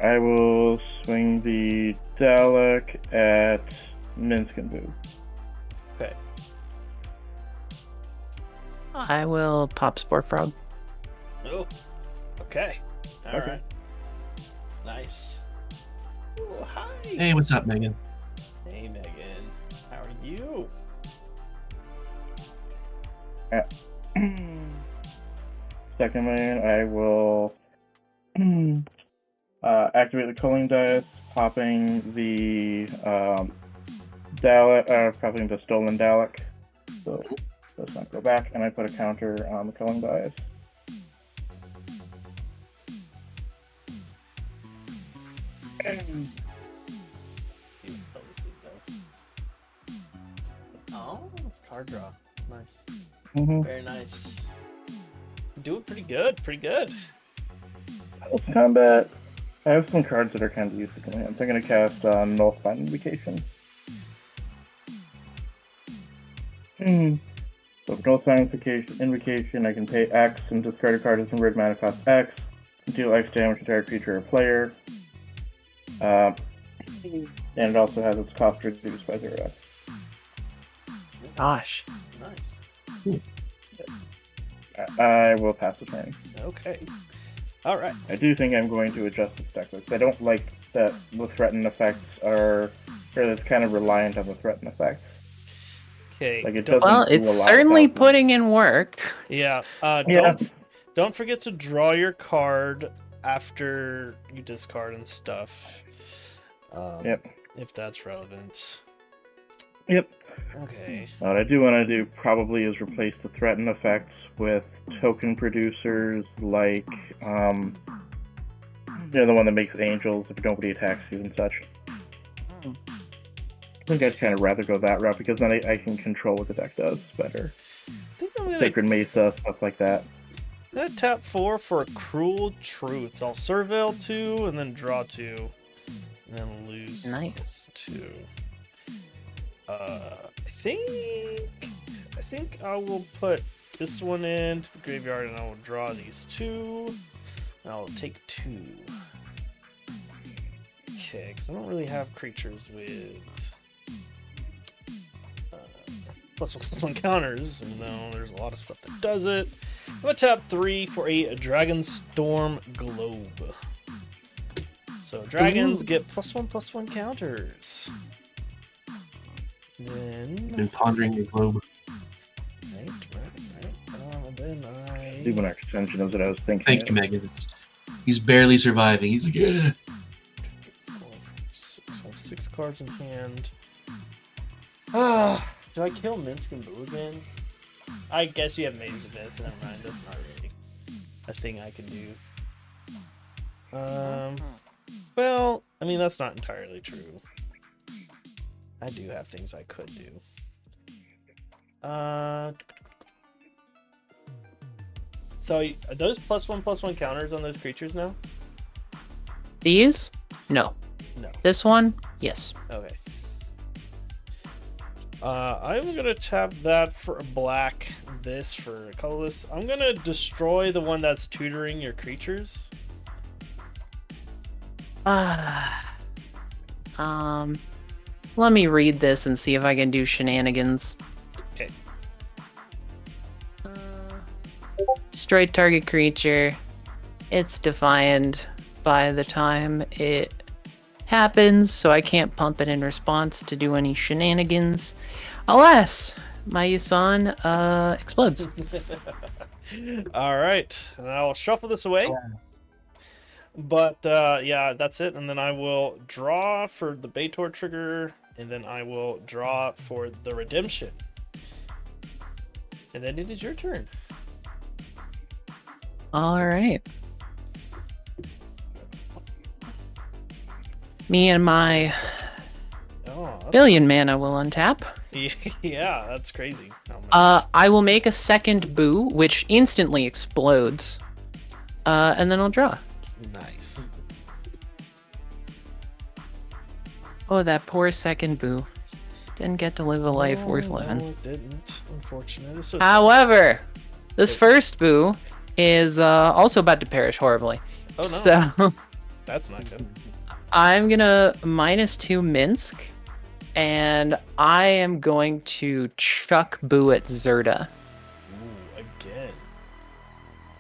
I will swing the Dalek at Minsk and Boo. Okay. I will pop Spore Frog. Oh. Okay. All right. Okay. Nice. Oh, hi. Hey, what's up, Megan? Hey, Megan. How are you? Second main, I will activate the culling dice, popping the Dalek, popping the stolen Dalek. So does not go back, and I put a counter on the culling dice. See what this does. Oh, it's card draw. Nice. Mm-hmm. Very nice. Doing pretty good. Pretty good. Combat. I have some cards that are kind of useful to me. I'm going to cast Nullify Invocation. So for Nullify Invocation, I can pay X and discard a card as a red mana cost X, deal X damage to entire creature or player. And it also has its cost reduced by 0x. Gosh. Nice. I will pass the turn. Okay. All right. I do think I'm going to adjust the deck list. I don't like that the threatened effects are, or that's kind of reliant on the threatened effects. Okay. Like it doesn't Well, do it's a lot certainly without them. putting in work. Yeah. Yeah. Don't forget to draw your card after you discard and stuff. Yep. If that's relevant. Yep. Okay. What I do want to do probably is replace the threatened effects with token producers like, the one that makes angels if nobody attacks you and such. I think I'd kind of rather go that route because then I can control what the deck does better. I think I'm gonna. Sacred Mesa, stuff like that. I'm gonna tap 4 for a Cruel Truth. I'll Surveil 2 and then draw 2. And then lose Nice. 2. I think I will put this one into the graveyard and I will draw these 2. And I'll take 2. Okay, because I don't really have creatures with +1/+1 counters, and no, there's a lot of stuff that does it. I'm gonna tap 3 for a Dragonstorm Globe. So dragons get +1/+1 counters. Been Then pondering your globe. right. Then I Even our extension is what I was thinking. Thank you, Megan. He's barely surviving. He's like, yeah. 6. I have 6 cards in hand. Ah, do I kill Minsk and Boo again? I guess you have Mage of Myth. Never mind, that's not really a thing I can do. Well, I mean, that's not entirely true. I do have things I could do. So are those +1/+1 counters on those creatures now? These? No. No. This one? Yes. Okay. I'm gonna tap that for a black, this for a colorless. I'm gonna destroy the one that's tutoring your creatures. Let me read this and see if I can do shenanigans. Okay. Destroy target creature. It's defiant by the time it happens, so I can't pump it in response to do any shenanigans. Alas, my Yusan explodes. All right, and I'll shuffle this away. But yeah, that's it. And then I will draw for the Baitor trigger, and then I will draw for the Redemption. And then it is your turn. All right. Me and my Oh, that's billion mana will untap. yeah, that's crazy. How much- I will make a second boo, which instantly explodes. And then I'll draw. Nice. Oh, that poor second boo. Didn't get to live a life worth living. No, it didn't. Unfortunately. It's so sad. However, this first boo is also about to perish horribly. Oh, no. So That's not good. I'm gonna -2 Minsk, and I am going to chuck boo at Zerda. Ooh, again.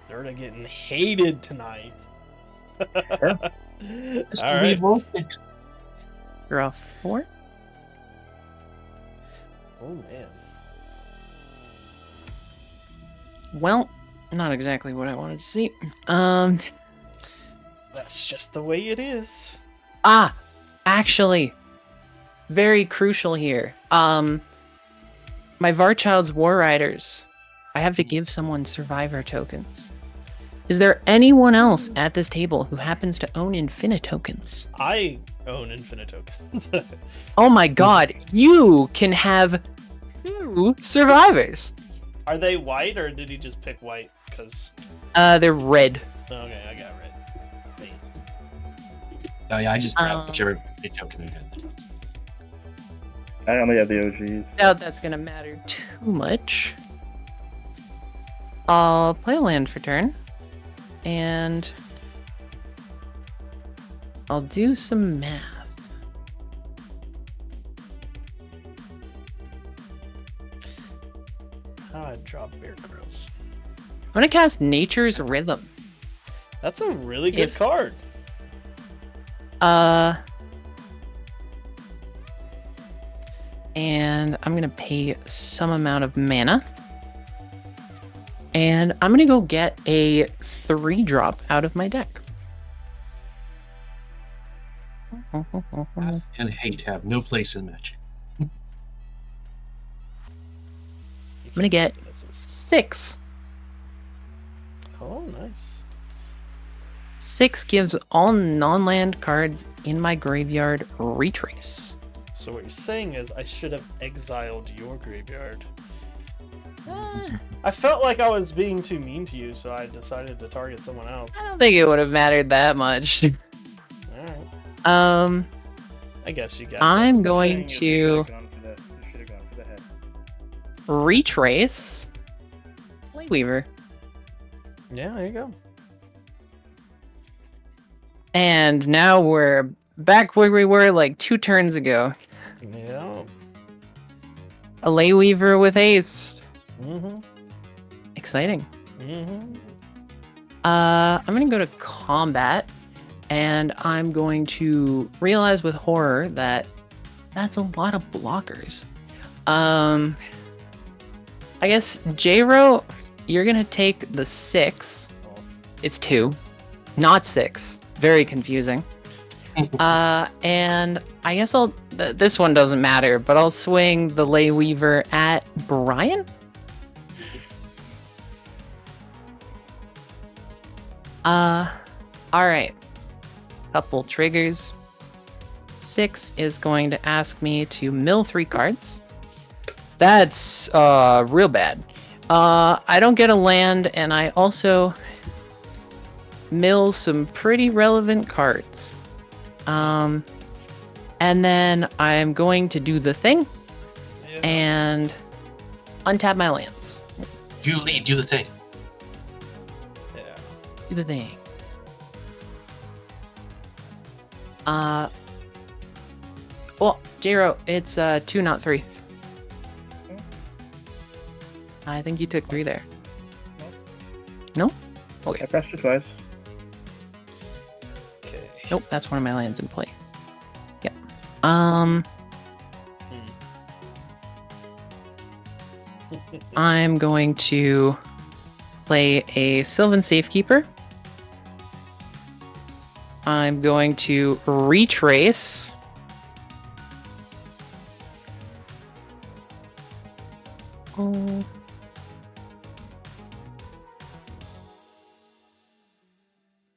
They're getting hated tonight. Sure. All right. Draw 4. Oh, man. Well, not exactly what I wanted to see. That's just the way it is. Actually, very crucial here. My Varchild's War Riders. I have to give someone survivor tokens. Is there anyone else at this table who happens to own infinite tokens? I own infinite tokens. Oh my god, you can have 2 survivors. Are they white, or did he just pick white? Because They're red. okay, I got red. Wait. Oh yeah, I just grabbed whichever big token I had. I only have the OGs. Doubt that's gonna matter too much. I'll play a land for turn. And I'll do some math. I dropped Bear Grylls. I'm gonna cast Nature's Rhythm. That's a really good If- card. And I'm gonna pay some amount of mana. And I'm gonna go get a 3-drop out of my deck. Wrath and hate have no place in Magic. I'm gonna get 6. Oh, nice. 6 gives all non-land cards in my graveyard retrace. So what you're saying is I should have exiled your graveyard. I felt like I was being too mean to you, so I decided to target someone else. I don't think it would have mattered that much. Alright. I guess you got that. I'm going Thing is, to you should have gone for the head. retrace Weaver. Yeah, there you go. And now we're back where we were like 2 turns ago. Yeah. A Lay Weaver with haste. Mm-hmm. Exciting. Mm-hmm. I'm gonna go to combat, and I'm going to realize with horror that that's a lot of blockers. I guess J-Ro, you're gonna take the 6. It's 2, not 6. Very confusing. And I guess this one doesn't matter, but I'll swing the Lay Weaver at Brian. Alright. Couple triggers. 6 is going to ask me to mill 3 cards. That's real bad. I don't get a land, and I also mill some pretty relevant cards. And then I'm going to do the thing and untap my lands. Julie, do the thing. Yeah. Do the thing. Well, J-Ro, it's 2, not 3. I think you took 3 there. No? Okay. I pressed it twice. Okay. Nope, that's one of my lands in play. Yep. I'm going to play a Sylvan Safekeeper. I'm going to retrace.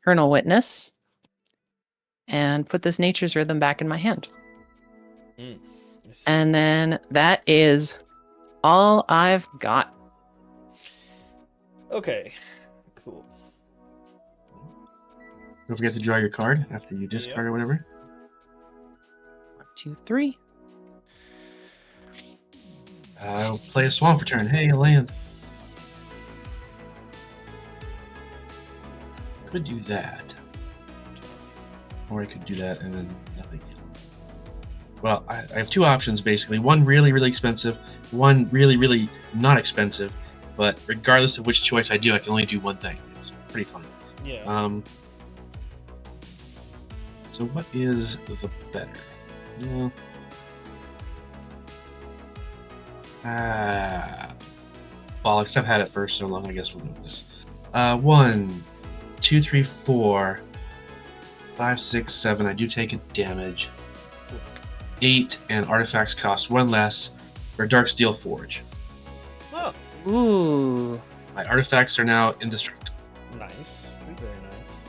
Eternal Witness. And put this Nature's Rhythm back in my hand. And then that is all I've got. Okay. Cool. Don't forget to draw your card after you discard or whatever. 1, 2, 3. I'll play a swamp for turn. Hey, a land. Could do that. Or I could do that and then nothing. Well, I have 2 options basically. One really, really expensive. One really, really not expensive. But regardless of which choice I do, I can only do one thing. It's pretty fun. Yeah. So what is the better? Yeah. Bollocks, I've had it for so long, I guess we'll go with this. 1, 2, 3, 4, 5, 6, 7. I do take a damage. 8, and artifacts cost 1 less for Darksteel Forge. Oh, Ooh. My artifacts are now indestructible. nice. Very nice.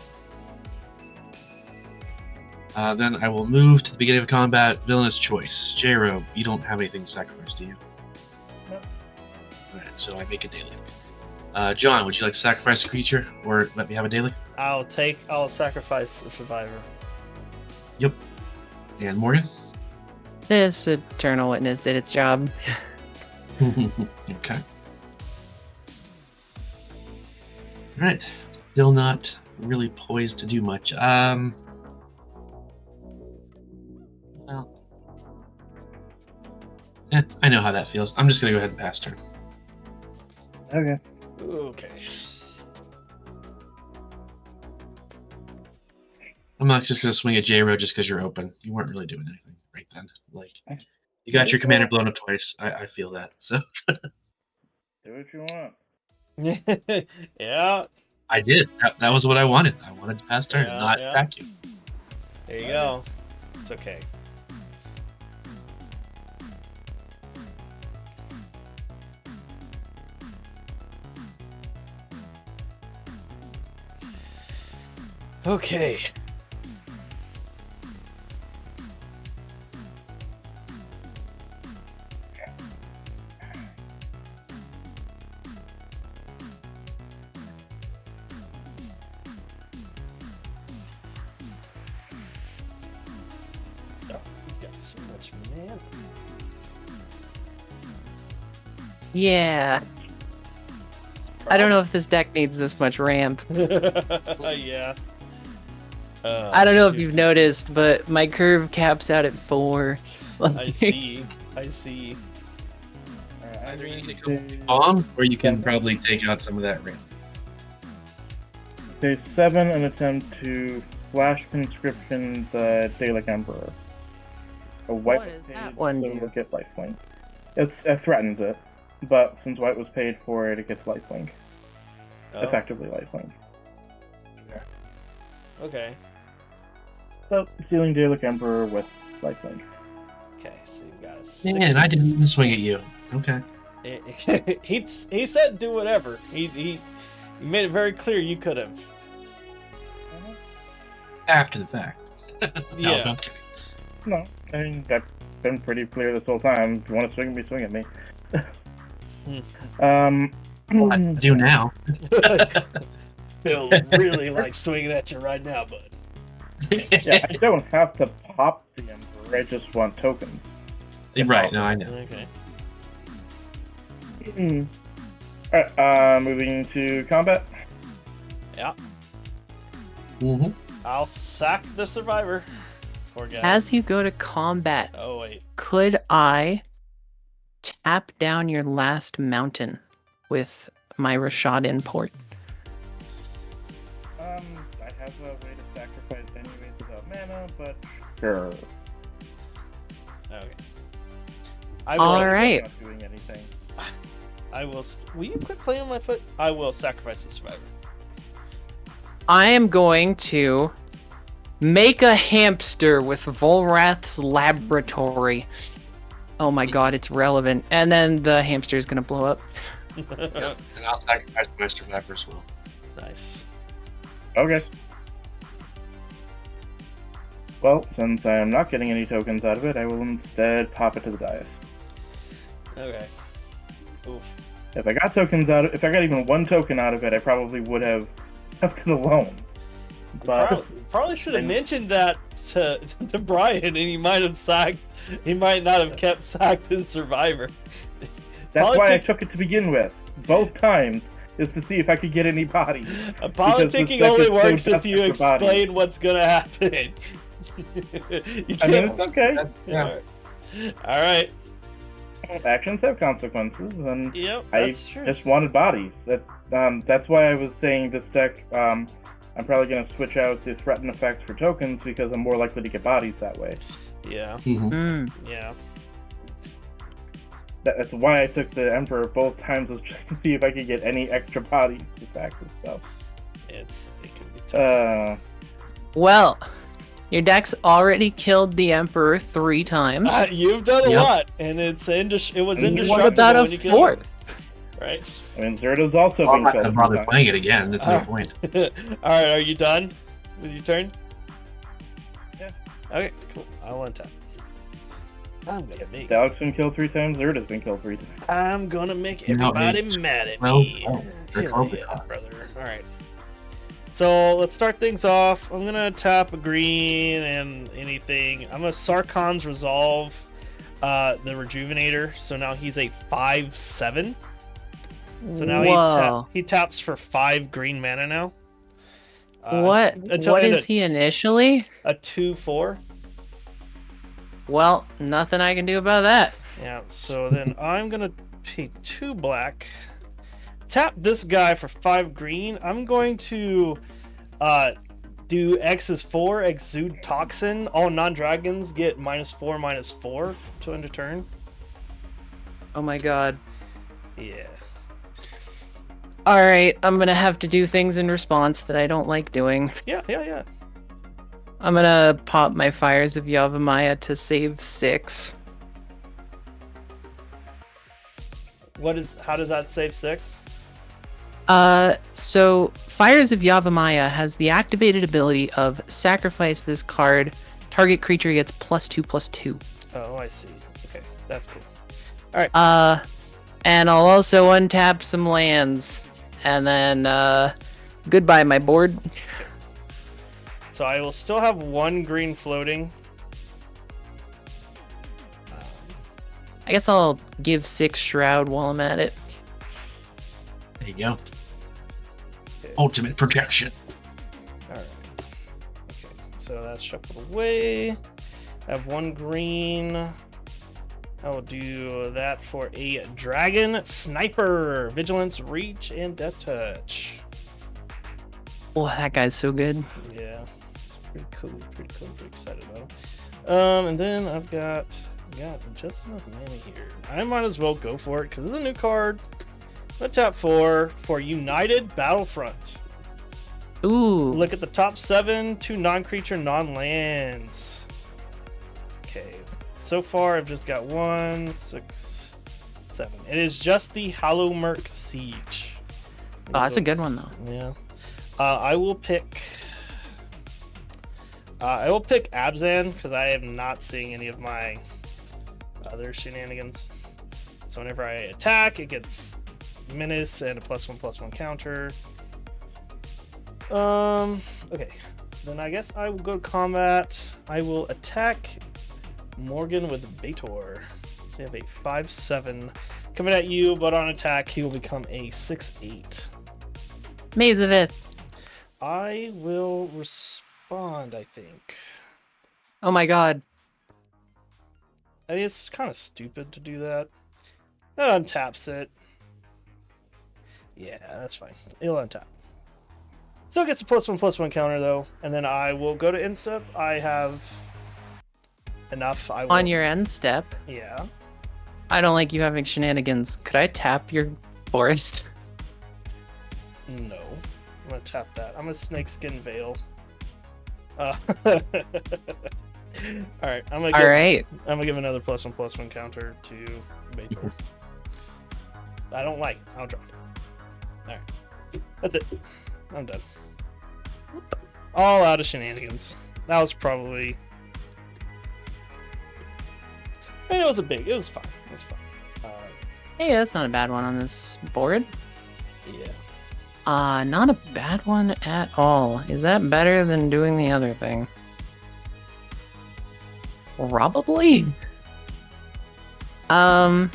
Then I will move to the beginning of combat. Villainous choice. J-Ro, you don't have anything to sacrifice, do you? No. Alright, so I make a daily. John, would you like to sacrifice a creature or let me have a daily? I'll sacrifice a survivor. Yep. And Morgan? This Eternal Witness did its job. Okay. Alright. Still not really poised to do much. Well. I know how that feels. I'm just gonna go ahead and pass turn. Okay. Okay. I'm not just gonna swing at J-Ro just because you're open. You weren't really doing anything right then. Like, you got your commander blown up twice. I feel that. So Do what you want. Yeah. I did. That was what I wanted. I wanted to pass turn, Yeah, not yeah. attack you. There you go. It's okay. Okay. So much mana. Yeah. I don't know if this deck needs this much ramp. Yeah. I don't know if shoot. you've noticed, but my curve caps out at 4. I see. I see. Either you need a couple bombs, or you can probably take out some of that ramp. Day 7, an attempt to flash conscription the Dalek Emperor. A white What was does paid, that one so do? it'll get lifelink. It threatens it, but since white was paid for it, it gets lifelink. Oh, Effectively lifelink. okay. So, sealing Dalek Emperor with lifelink. Okay, so you got a 6. Man, I didn't even swing at you. Okay. he said do whatever. He made it very clear you could have. After the fact. No, Yeah. don't kidding. No, I mean, I've been pretty clear this whole time. If you want to swing at me, swing at me. I do now. Phil really likes swinging at you right now, bud. Yeah, I don't have to pop the Emperor, I just want tokens. Right, no, I know. Okay. Alright, moving to combat. Yeah. Mm-hmm. I'll sack the survivor. Poor guy. As you go to combat, Oh wait. could I tap down your last mountain with my Rashad import? I have a way to sacrifice anyways without mana, but sure. Okay. I will. All right. Not doing anything. I will. Will you quit playing on my foot? I will sacrifice the survivor. I am going to make a hamster with Volrath's laboratory. Oh my god, it's relevant. And then the hamster is going to blow up. Yep. And I'll sacrifice my survivor as well. Nice. Okay. Well, since I am not getting any tokens out of it, I will instead pop it to the dais. Okay. Oof. If I got tokens out, if I got even one token out of it, I probably would have left it alone. But Probably should have mentioned that to Brian, and he might have sacked. He might not have kept sacked his survivor. that's why I took it to begin with. Both times is to see if I could get any bodies. Politicking deck only is so works if you desperate for bodies. explain what's gonna happen. You I mean, can't. it's okay. Yeah. All right. Actions have consequences, and Yep. I That's true. just wanted bodies. That's why I was saying this deck. I'm probably going to switch out the threaten effects for tokens because I'm more likely to get bodies that way. Yeah. Mm-hmm. Yeah. That's why I took the Emperor both times, was just to see if I could get any extra bodies to sack this stuff. It can be tough. Well, your deck's already killed the Emperor 3 times. You've done a Yep. lot, and it was And indestructible. What about a when you killed 4th? it, right? I mean, Zerda's also I'm been not killed. going to bother sometimes. playing it again. That's no point. All right. Are you done with your turn? Yeah. Okay. Cool. I'll untap. I'm gonna make. Dalek's been killed 3 times. Zerda's been killed 3 times. I'm gonna make No, everybody it's mad at 12. me. Oh, that's Hell 12. yeah, brother. All right. So let's start things off. I'm gonna tap a green and anything. I'm gonna Sarkon's Resolve, the Rejuvenator. So now he's a 5/7. So now Whoa. he taps for 5 green mana now. What Until is he initially? a 2/4. Well, nothing I can do about that. Yeah. So then I'm gonna pay 2 black. Tap this guy for 5 green. I'm going to do X is 4, Exude Toxin. All non-dragons get -4/-4 to end a turn. Oh my god. Yeah. Alright, I'm gonna have to do things in response that I don't like doing. Yeah. I'm gonna pop my Fires of Yavimaya to save 6. How does that save 6? So Fires of Yavimaya has the activated ability of sacrifice this card. Target creature gets +2/+2. Oh, I see. Okay, that's cool. And I'll also untap some lands. And then, goodbye, my board. So I will still have 1 green floating. I guess I'll give 6 Shroud while I'm at it. There you go. Okay. Ultimate protection. All right. Okay, so that's shuffled away. I have 1 green. I will do that for a Dragon Sniper. Vigilance, Reach, and Death Touch. Oh, that guy's so good. Yeah, it's pretty cool. Pretty cool. Pretty excited about it. And then I've got just enough mana here. I might as well go for it because it's a new card. I'm gonna tap 4 for United Battlefront. Ooh. Look at the top 7, 2 non-creature, non-lands. Okay, so far I've just got 1, 6, 7. It is just the Hallowmurk Siege. Oh, that's a good one though. Yeah. I will pick Abzan because I am not seeing any of my other shenanigans. So whenever I attack, it gets menace and a +1/+1 counter. Okay. Then I guess I will go to combat. I will attack Morgan with Baitor. So you have a 5/7 coming at you, but on attack he will become a 6/8. Maze of it. I will respond, I think. Oh my god. I mean, it's kind of stupid to do that. That untaps it. Yeah, that's fine. It'll untap. Still gets a +1/+1 counter, though. And then I will go to instep. I have enough. I will... On your end step, Yeah. I don't like you having shenanigans. Could I tap your forest? No. I'm going to tap that. I'm a Snakeskin Veil. Alright, I'm gonna give another +1/+1 counter to Baitor. I don't like. I'll drop it. Alright. That's it. I'm done. All out of shenanigans. That was probably... I mean, it was fun. It was fun. Hey, that's not a bad one on this board. Yeah. Not a bad one at all. Is that better than doing the other thing? Probably. Yeah,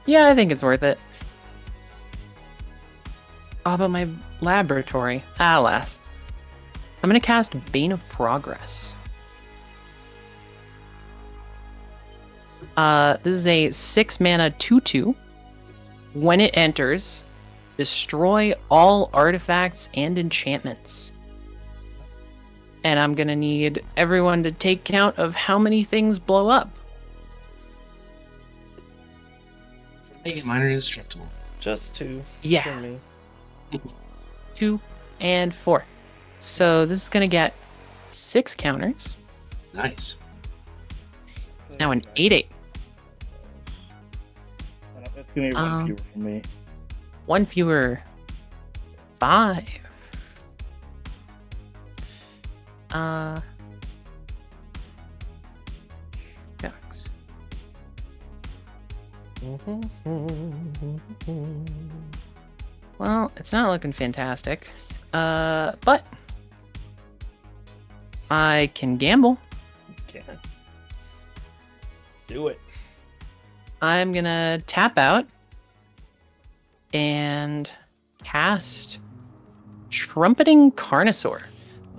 I think it's worth it. Oh, but my laboratory. Alas. I'm gonna cast Bane of Progress. This is a 6 mana 2/2. When it enters, destroy all artifacts and enchantments. And I'm gonna need everyone to take count of how many things blow up. Make it minor indestructible. Just 2 for Yeah, me. 2 and 4. So this is gonna get 6 counters. Nice. It's now an 8/8. It's gonna be 1 fewer for me. 1 fewer. 5. Shucks. Well, it's not looking fantastic. But I can gamble. Can. Do it. I'm gonna tap out and cast Trumpeting Carnosaur.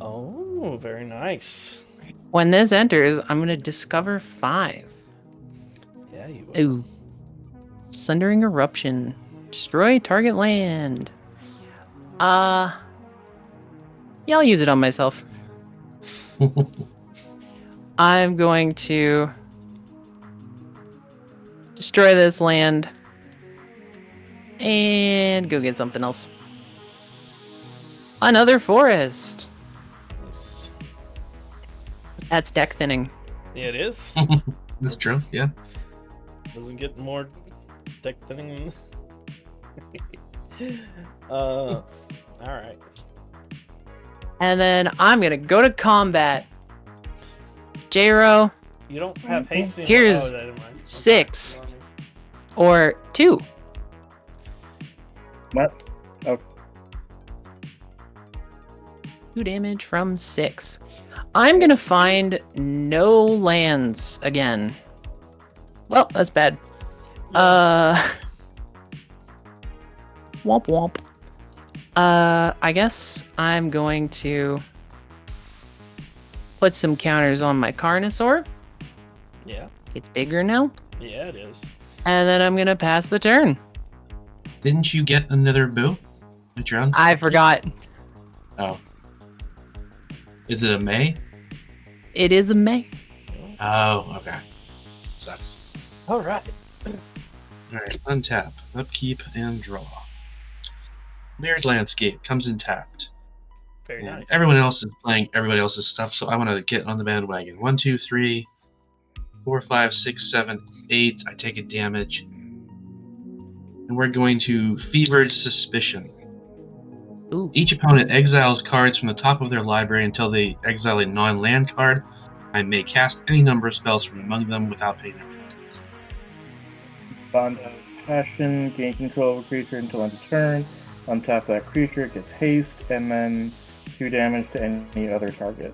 Oh, very nice. When this enters, I'm gonna discover 5. Yeah, you will. Ooh. Sundering Eruption. Destroy target land. Yeah, I'll use it on myself. I'm going to destroy this land and go get something else. Another forest. Nice. That's deck thinning. Yeah, it is. That's true, yeah. Doesn't get more deck thinning. All right. And then I'm gonna go to combat. J-Ro, You don't have haste anymore. Here's never mind. 6 or 2. What? Oh, 2 damage from 6. I'm gonna find no lands again. Well, that's bad. Womp womp. I guess I'm going to put some counters on my Carnosaur. Yeah. It's bigger now. Yeah, it is. And then I'm going to pass the turn. Didn't you get another boo? At your own? I forgot. Oh. Is it a May? It is a May. Oh, okay. Sucks. All right. Alright, untap, upkeep, and draw. Mirrored Landscape comes in tapped. Very And nice. everyone else is playing everybody else's stuff, so I want to get on the bandwagon. 1, 2, 3, 4, 5, 6, 7, 8. I take a damage. And we're going to Fevered Suspicion. Ooh. Each opponent exiles cards from the top of their library until they exile a non-land card. I may cast any number of spells from among them without paying them. Bond of Passion, gain control of a creature until end of turn. Untap that creature, it gets haste, and then 2 damage to any other target.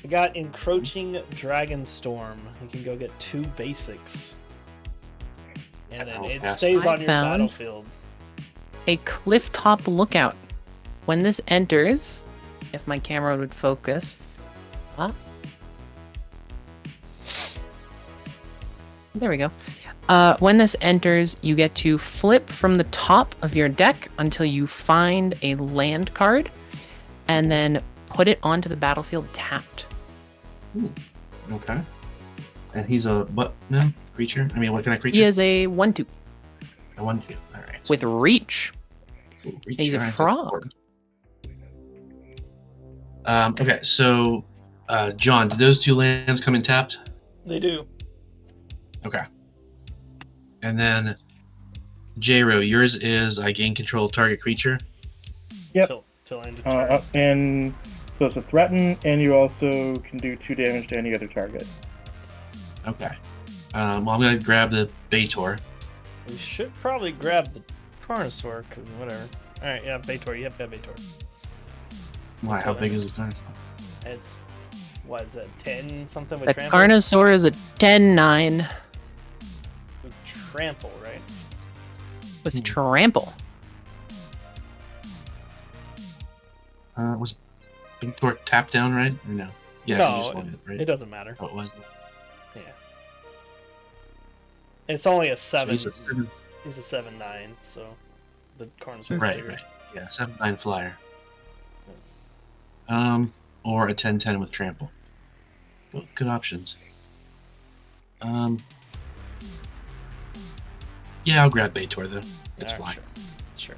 I got Encroaching Dragon Storm. You can go get 2 basics. And then it stays on your battlefield. A Clifftop Lookout. When this enters, if my camera would focus. There we go. When this enters, you get to flip from the top of your deck until you find a land card, and then put it onto the battlefield tapped. Ooh, okay. And he's a what now? Creature? I mean, what kind of creature? He is a 1/2 A 1/2. All right. with reach. Ooh, And he's a alright, frog. Okay, so John, did those 2 lands come in tapped? They do. Okay. And then J-Ro, yours is I gain control of target creature. Yep. Till end of turn. And so it's a threaten, and you also can do 2 damage to any other target. Okay. Well, I'm gonna grab the Baitor. We should probably grab the Carnosaur, because whatever. Alright, yeah, Baitor. You have to have Baitor. Why? How big is the Carnosaur? It's, what is that, 10 something with The Trample? Carnosaur is a 10/9 With Trample, right? with trample. Was Baitor tapped down, right? Or no? Yeah, No, you just won it, right? It doesn't matter. Oh, it was. Yeah. It's only a So 7. he's a 7. He's a 7/9, so the Carnosaur is Right, bigger. right. Yeah, 7/9 flyer. Or a 10/10 with trample. Both good options. Yeah, I'll grab Baitor though. It's Alright, fine. sure.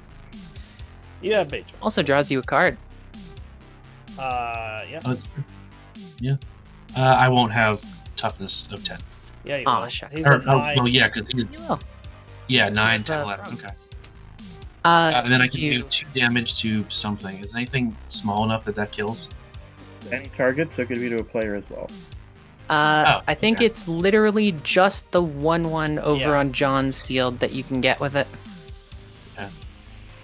You have Baitor. Also draws you a card. Yeah. Oh, that's true. Yeah. I won't have toughness of 10. Yeah, you Aw, will. shucks. He's a 9. Well, yeah, because he's You will. yeah 9, With, 10, 11. Okay. And then I can you- do 2 damage to something. Is anything small enough that kills? Any target, so it could be to a player as well. I think okay. it's literally just the 1/1 over Yeah. on John's field that you can get with it.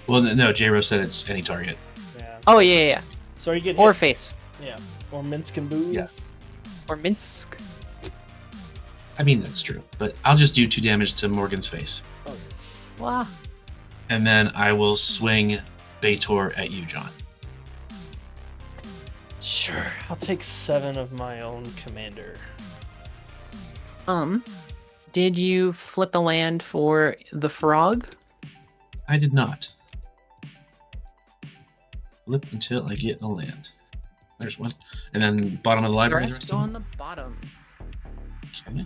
Well, no, J-Ro said it's any target. Yeah, Oh yeah. So you get Or hit. face. Yeah. Or Minsk and Boo. Yeah. Or Minsk. I mean, that's true. But I'll just do 2 damage to Morgan's face. Oh, Wow. And then I will swing Baitor at you, John. sure. I'll take 7 of my own commander. Did you flip a land for the frog? I did not. Flip until I get a land. There's one. And then bottom of the The library. rest go on the bottom. Okay.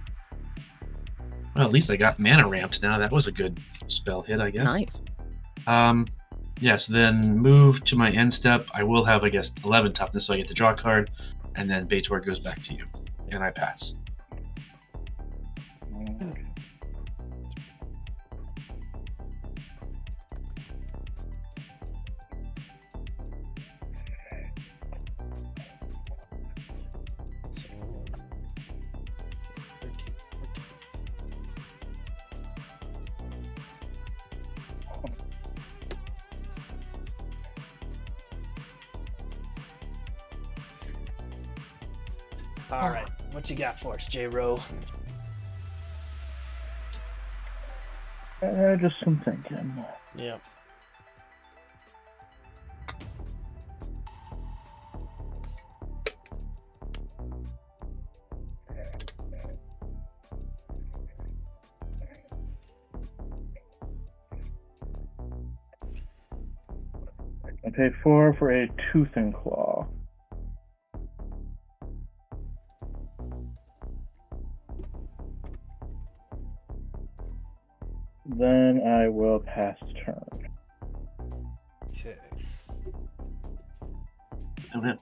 Well, at least I got mana ramped now. That was a good spell hit, I guess. Nice. Yes, then move to my end step. I will have, I guess, 11 toughness, so I get to draw a card, and then Baitor goes back to you, and I pass. So, 13, 14. All right, what you got for us, J-Ro? Just some thinking. Yeah. I pay 4 for a Tooth and Claw. Then I will pass turn. Okay. Okay.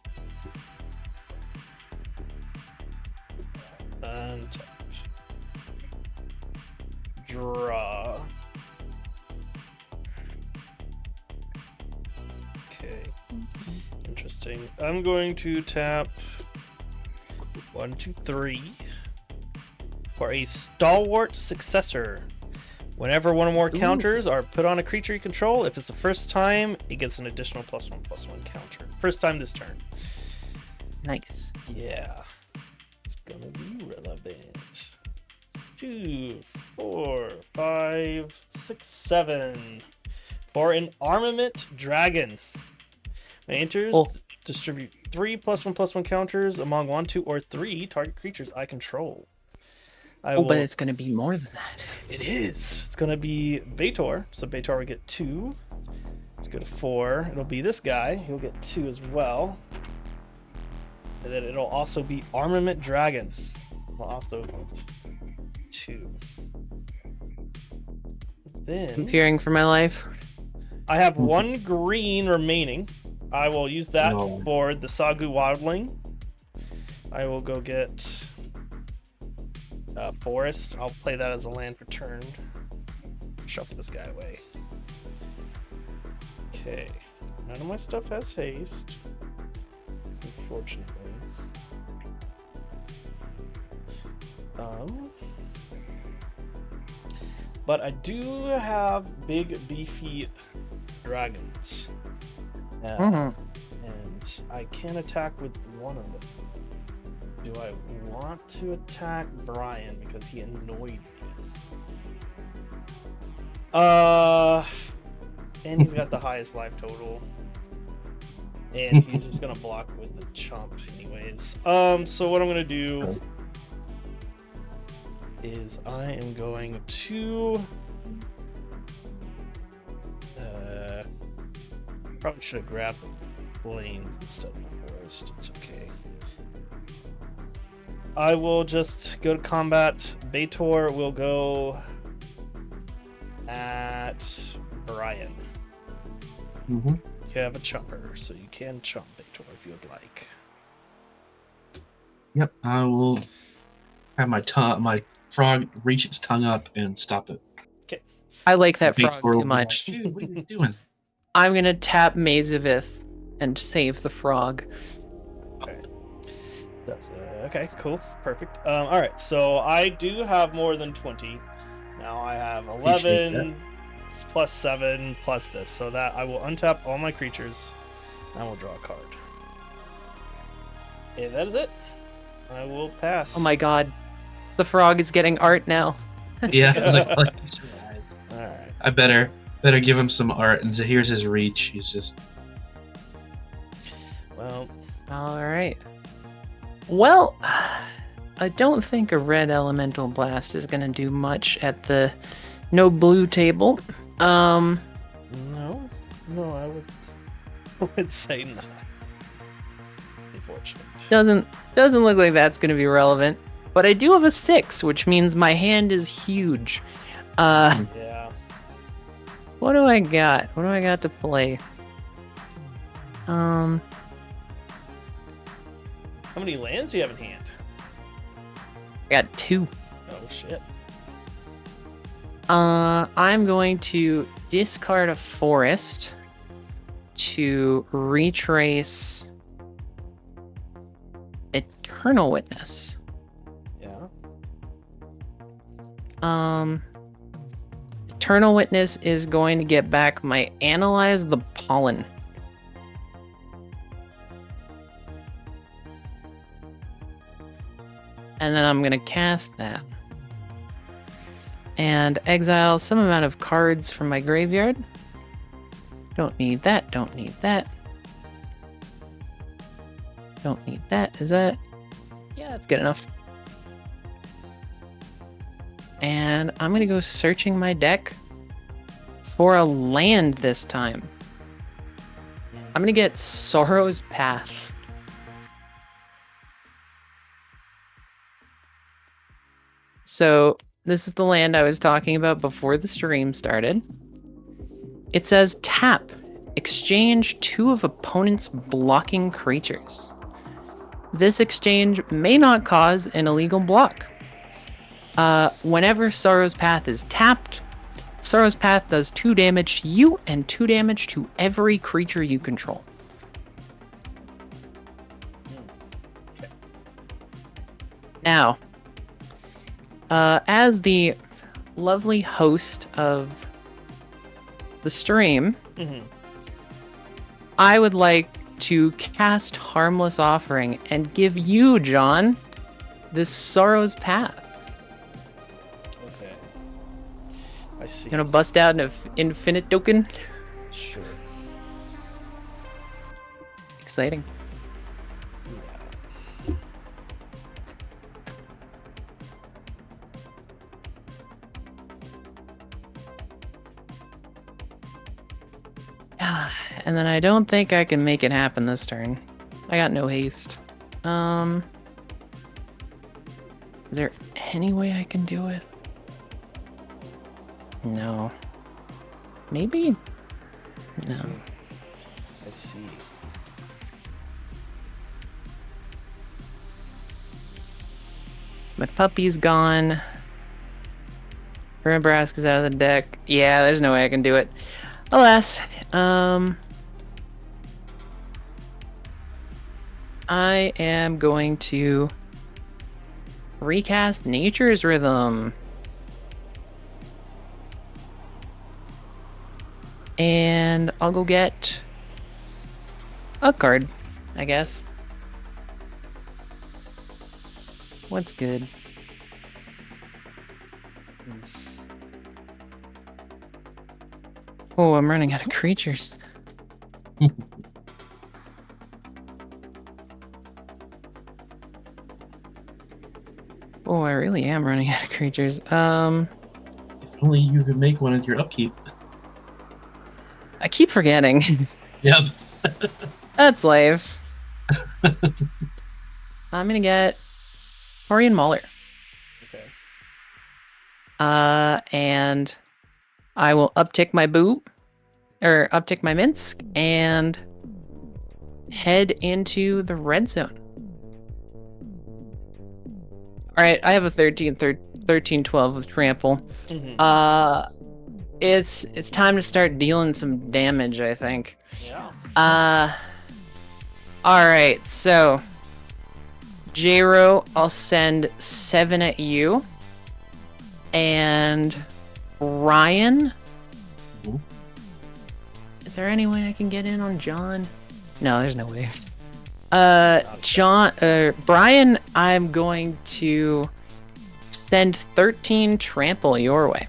Untap. Draw. Okay. Interesting. I'm going to tap 1, 2, 3 for a Stalwart Successor. Whenever one or more counters are put on a creature you control, if it's the first time, it gets an additional +1/+1 counter. First time this turn. Nice. Yeah. It's gonna be relevant. 2, 4, 5, 6, 7. For an Armament Dragon. When it enters, distribute 3 +1/+1 counters among 1, 2, or 3 target creatures I control. But it's going to be more than that. It is. It's going to be Baitor. So Baitor will get 2. Let's go to 4. It'll be this guy. He'll get 2 as well. And then it'll also be Armament Dragon. Will also get 2. Then I'm fearing for my life. I have 1 green remaining. I will use that No. for the Sagu Wildling. I will go get Forest. I'll play that as a land for turn. Shuffle this guy away. Okay. None of my stuff has haste. Unfortunately. But I do have big beefy dragons. And I can attack with one of them. Do I want to attack Brian because he annoyed me? And he's got the highest life total. And he's just gonna block with the chump anyways. So what I'm gonna do is I am going to probably should have grabbed the plains instead of the forest. It's okay. I will just go to combat. Baitor will go at Brian. Mm-hmm. You have a chumper, so you can chump Baitor if you would like. Yep, I will have my frog reach its tongue up and stop it. Okay. I like that The frog Baitor will too be much. like, dude, what are you doing? I'm going to tap Mazavith and save the frog. Okay. That's okay, cool. Perfect. All right, so I do have more than 20. Now I have 11 plus 7 plus this, so that I will untap all my creatures and I will draw a card. And that is it. I will pass. Oh my god. The frog is getting art now. Yeah, I was like, All right. I better give him some art. And so here's his reach. He's just Well, All right. Well, I don't think a red elemental blast is going to do much at the no blue table. no, I would say not. Unfortunate. Doesn't look like that's going to be relevant. But I do have a 6, which means my hand is huge. Yeah. What do I got? What do I got to play? How many lands do you have in hand? I got 2. Oh shit. I'm going to discard a forest to retrace Eternal Witness. Yeah. Eternal Witness is going to get back my Analyze the Pollen. And then I'm going to cast that. and exile some amount of cards from my graveyard. Don't need that, don't need that. Don't need that. Is that? Yeah, that's good enough. And I'm going to go searching my deck for a land this time. I'm going to get Sorrow's Path. So this is the land I was talking about before the stream started. It says tap. Exchange 2 of opponent's blocking creatures. This exchange may not cause an illegal block. Whenever Sorrow's Path is tapped, Sorrow's Path does 2 damage to you and 2 damage to every creature you control. Now, as the lovely host of the stream, I would like to cast Harmless Offering and give you, John, this Sorrow's Path. Okay. I see. You gonna bust out an infinite token? Sure. Exciting. And then I don't think I can make it happen this turn. I got no haste. Is there any way I can do it? No. Maybe? No. I see. My puppy's gone. Nebraska's out of the deck. Yeah, there's no way I can do it. Alas. I am going to recast Nature's Rhythm. And I'll go get a card, I guess. What's good? Oh, I'm running out of creatures. Oh, I really am running out of creatures. If only you could make one at your upkeep. I keep forgetting. Yep. That's life. I'm gonna get Torian Mauler. Okay. And I will uptick my boot, or uptick my Minsk, and head into the red zone. Alright, I have a 13-12 with trample. It's time to start dealing some damage, I think. Yeah. Alright, so J-Ro, I'll send 7 at you. And Ryan? Mhm. Is there any way I can get in on John? No, there's no way. Brian, I'm going to send 13 trample your way.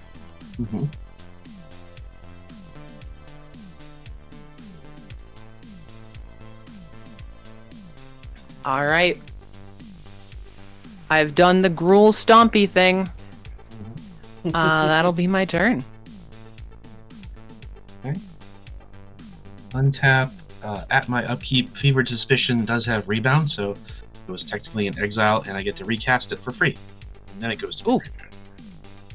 Mm-hmm. All right. I've done the Gruul Stompy thing. That'll be my turn. Okay. Untap. At my upkeep, Fevered Suspicion does have rebound, so it was technically in exile, and I get to recast it for free. And then it goes to the graveyard.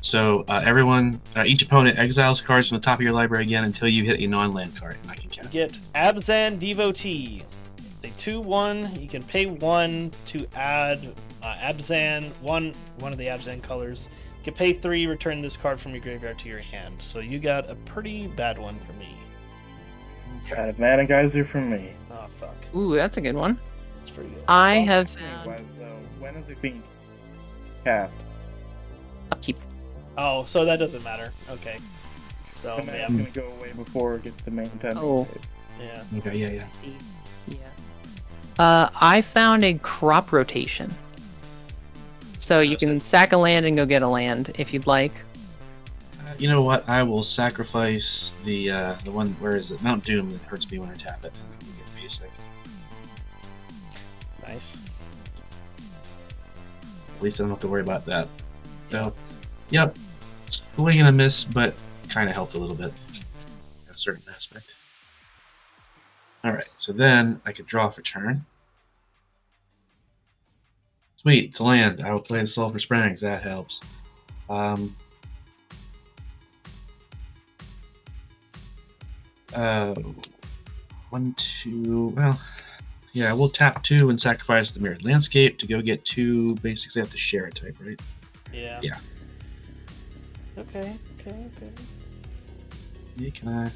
So everyone, each opponent exiles cards from the top of your library again until you hit a non-land card, and I can cast You get Abzan Devotee. It's a 2/1. You can pay 1 to add Abzan, one of the Abzan colors. You can pay 3, return this card from your graveyard to your hand. So you got a pretty bad one for me. Mana Geyser from me. Oh, fuck. Ooh, that's a good one. That's pretty good. I have found When is it being cast? upkeep. Oh, so that doesn't matter. Okay. So, The mana's yeah. gonna go away before it gets to main time. Oh. Yeah. Okay, yeah. I see. Yeah. I found a crop rotation. So you can sack a land and go get a land if you'd like. You know what? I will sacrifice the one. Where is it? Mount Doom that hurts me when I tap it. And get basic. Nice. At least I don't have to worry about that. So, yep, swing and a miss, but kind of helped a little bit in a certain aspect. All right, so then I could draw for turn. Sweet, it's a land. I will play the Sulphur Springs. That helps. One, two. Well, yeah, we'll tap 2 and sacrifice the Mirrored Landscape to go get 2 basics. They have to share a type, right? Yeah. Yeah. Okay. Yeah, can I?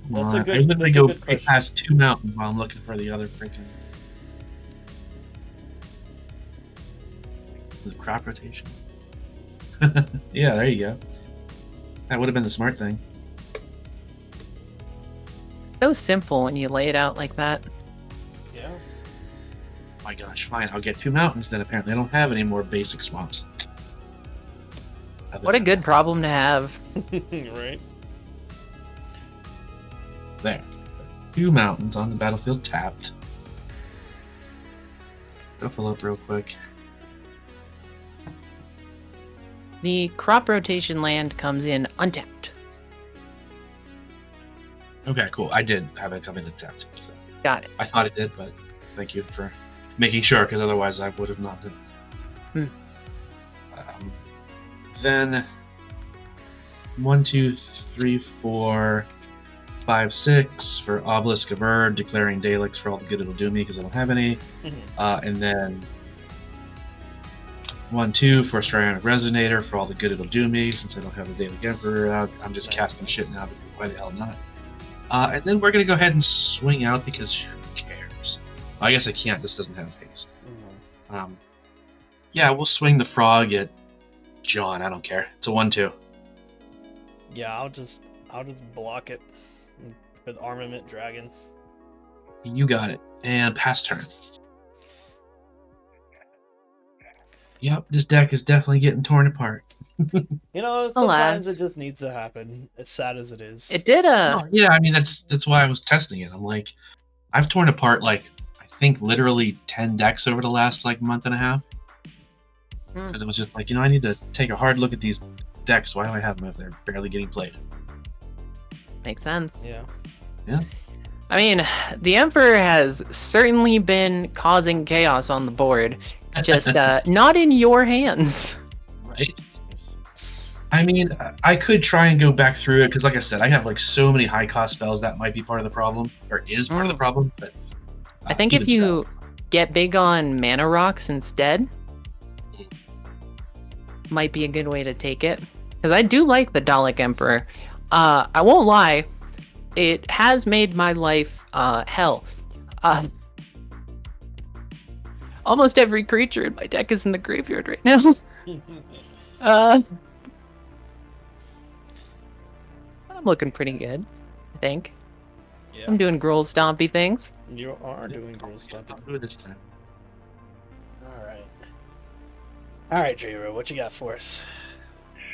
That's a I good. literally That's a go good question. past 2 mountains while I'm looking for the other freaking. The crop rotation. Yeah, there you go. That would have been the smart thing. So simple when you lay it out like that. Yeah. My gosh, fine. I'll get 2 mountains then. Apparently, I don't have any more basic swamps. What a good problem to have. Right. There. 2 mountains on the battlefield tapped. Go fill up real quick. The crop rotation land comes in untapped. Okay, cool. I did have it come in tapped. So. Got it. I thought it did, but thank you for making sure, because otherwise I would have not been. Then 1, 2, 3, 4, 5, 6 for Obelisk of Erd, declaring Daleks for all the good it'll do me because I don't have any. And then 1, 2 for Strionic Resonator for all the good it'll do me since I don't have the Dalek Emperor out. I'm just casting shit now, because why the hell not? And then we're going to go ahead and swing out because who cares? I guess I can't. This doesn't have haste. Yeah, we'll swing the frog at John. I don't care. It's a 1/2. Yeah, I'll just block it with Armament Dragon. You got it. And pass turn. Yep, this deck is definitely getting torn apart. You know, sometimes it just needs to happen. As sad as it is. It did Oh, yeah, I mean that's why I was testing it. I'm like, I've torn apart like I think literally 10 decks over the last like month and a half. Because it was just like, I need to take a hard look at these decks. Why do I have them if they're barely getting played? Makes sense. Yeah. Yeah. I mean, the Emperor has certainly been causing chaos on the board. Just not in your hands. Right. I mean, I could try and go back through it because, like I said, I have like so many high cost spells that might be part of the problem, or is part of the problem. But I think if you get big on mana rocks instead, might be a good way to take it. Because I do like the Dalek Emperor. I won't lie, it has made my life hell. Almost every creature in my deck is in the graveyard right now. But I'm looking pretty good, I think. Yeah. I'm doing Gruul Stompy things. You are doing Gruul Stompy. I'll do it this time. All right, J-Ro, what you got for us?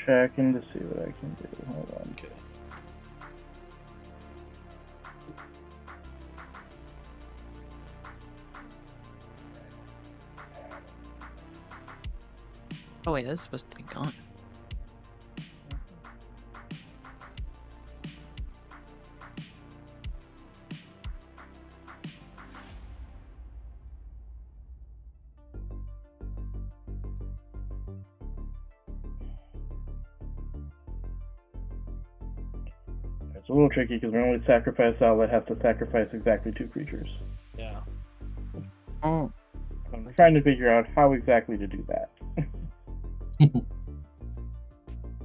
Checking to see what I can do. Hold on. Okay. Oh wait, that's supposed to be gone. It's a little tricky because my only sacrifice outlet has to sacrifice exactly 2 creatures. Yeah. Oh. I'm trying to figure out how exactly to do that.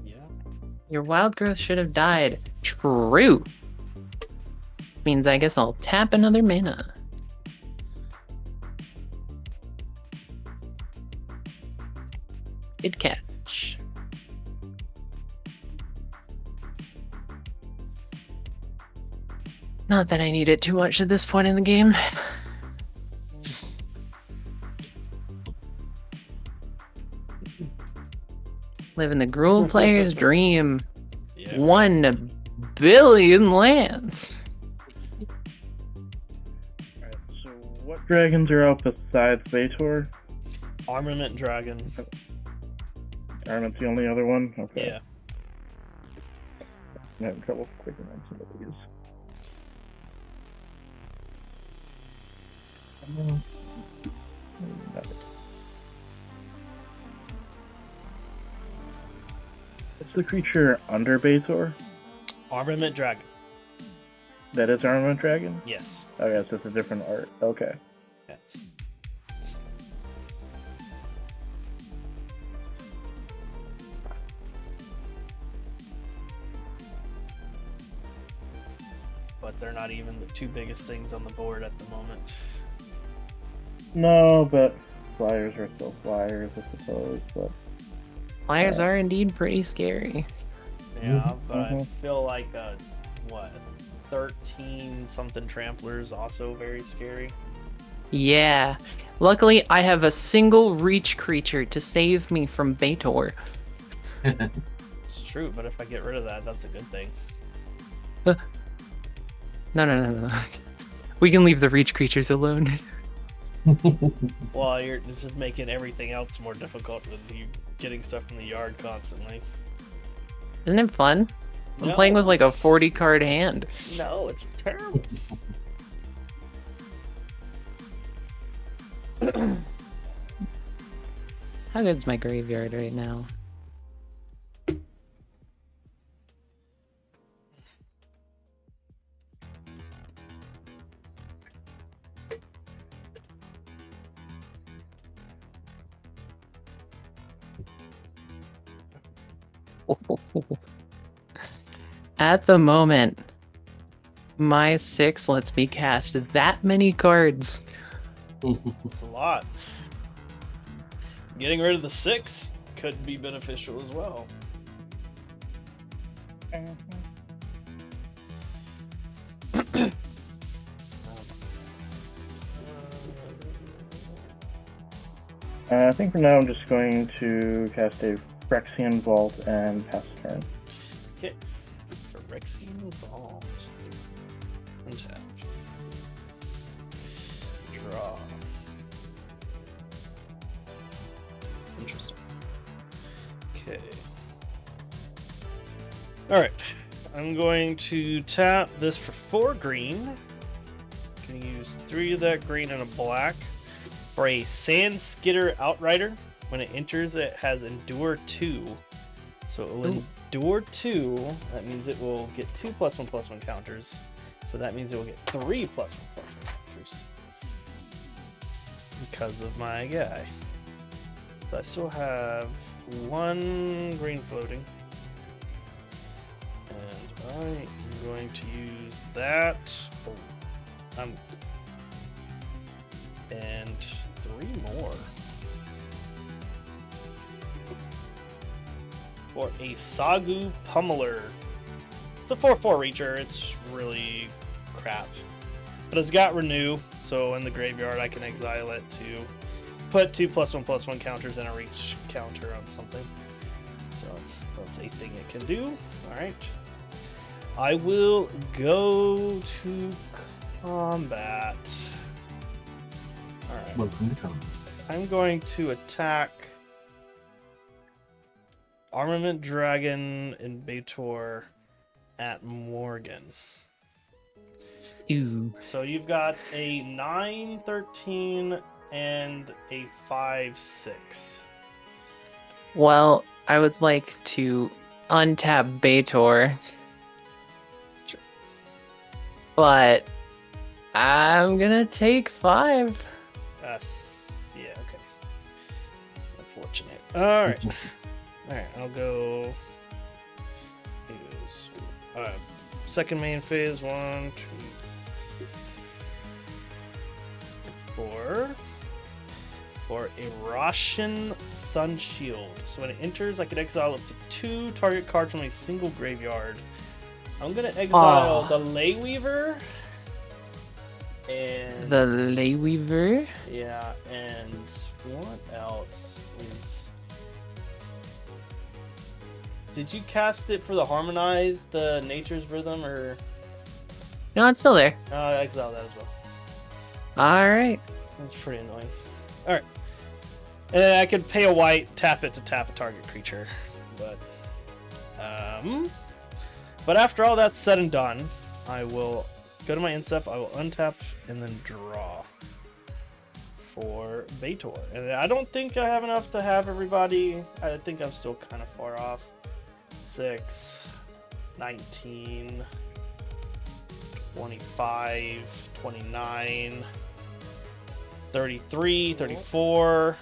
Yeah. Your wild growth should have died. True. Means I guess I'll tap another mana. Good catch. Not that I need it too much at this point in the game. Living the Gruul player's dream. Yeah. 1 billion lands. Alright, so what dragons are out besides Vator? Armament Dragon. Armament's the only other one? Okay. Yeah. I'm having trouble clicking on some of these. What's the creature under Bator? Armament Dragon. That is Armament Dragon? Yes. Okay, so it's a different art. Okay. That's. But they're not even the two biggest things on the board at the moment. No, but flyers are still flyers, I suppose. But Flyers are indeed pretty scary. Yeah, but I Mhm. feel like what 13 something trampler is also very scary. Yeah. Luckily, I have a single reach creature to save me from Vator. It's true, but if I get rid of that, that's a good thing. No. We can leave the reach creatures alone. Well, it's just making everything else more difficult with you getting stuff from the yard constantly. Isn't it fun? I'm No. playing with like a 40 card hand. No, it's terrible. How good's my graveyard right now? At the moment, my 6 lets me cast that many cards. It's a lot. Getting rid of the 6 could be beneficial as well. I think for now I'm just going to cast a Phyrexian Vault and pass the turn. Okay. Phyrexian Vault. Untap. Draw. Interesting. Okay. Alright. I'm going to tap this for 4 green. Can use 3 of that green and a black. For a Sand Skitter Outrider. When it enters, it has Endure 2. So it will Endure 2. That means it will get 2 +1/+1 counters. So that means it will get 3 +1/+1 counters. Because of my guy. So I still have 1 green floating. And I am going to use that. And 3 more. For a Sagu Pummeler. It's a 4/4 reacher. It's really crap. But it's got Renew, so in the graveyard I can exile it to put 2 +1/+1 counters and a reach counter on something. So that's a thing it can do. Alright. I will go to combat. Alright. Welcome to combat. I'm going to attack Armament Dragon and Bator at Morgan. Ew. So you've got a 9-13 and a 5-6. Well, I would like to untap Bator. Sure. But I'm gonna take 5. Yeah, okay. Unfortunate. Alright. Alright, I'll go. Use, second main phase 1, 2, 4. For a Roshan Sun Shield. So when it enters, I can exile up to 2 target cards from a single graveyard. I'm gonna exile the Leyweaver. And The Leyweaver. yeah, and what else is Did you cast it for the Harmonize, the Nature's Rhythm, or No, it's still there. exile that as well? All right. That's pretty annoying. All right, and then I could pay a white, tap it to tap a target creature, but after all that's said and done, I will go to my instep. I will untap and then draw for Baitor. And I don't think I have enough to have everybody. I think I'm still kind of far off. 6, 19, 25, 29, 33, 34,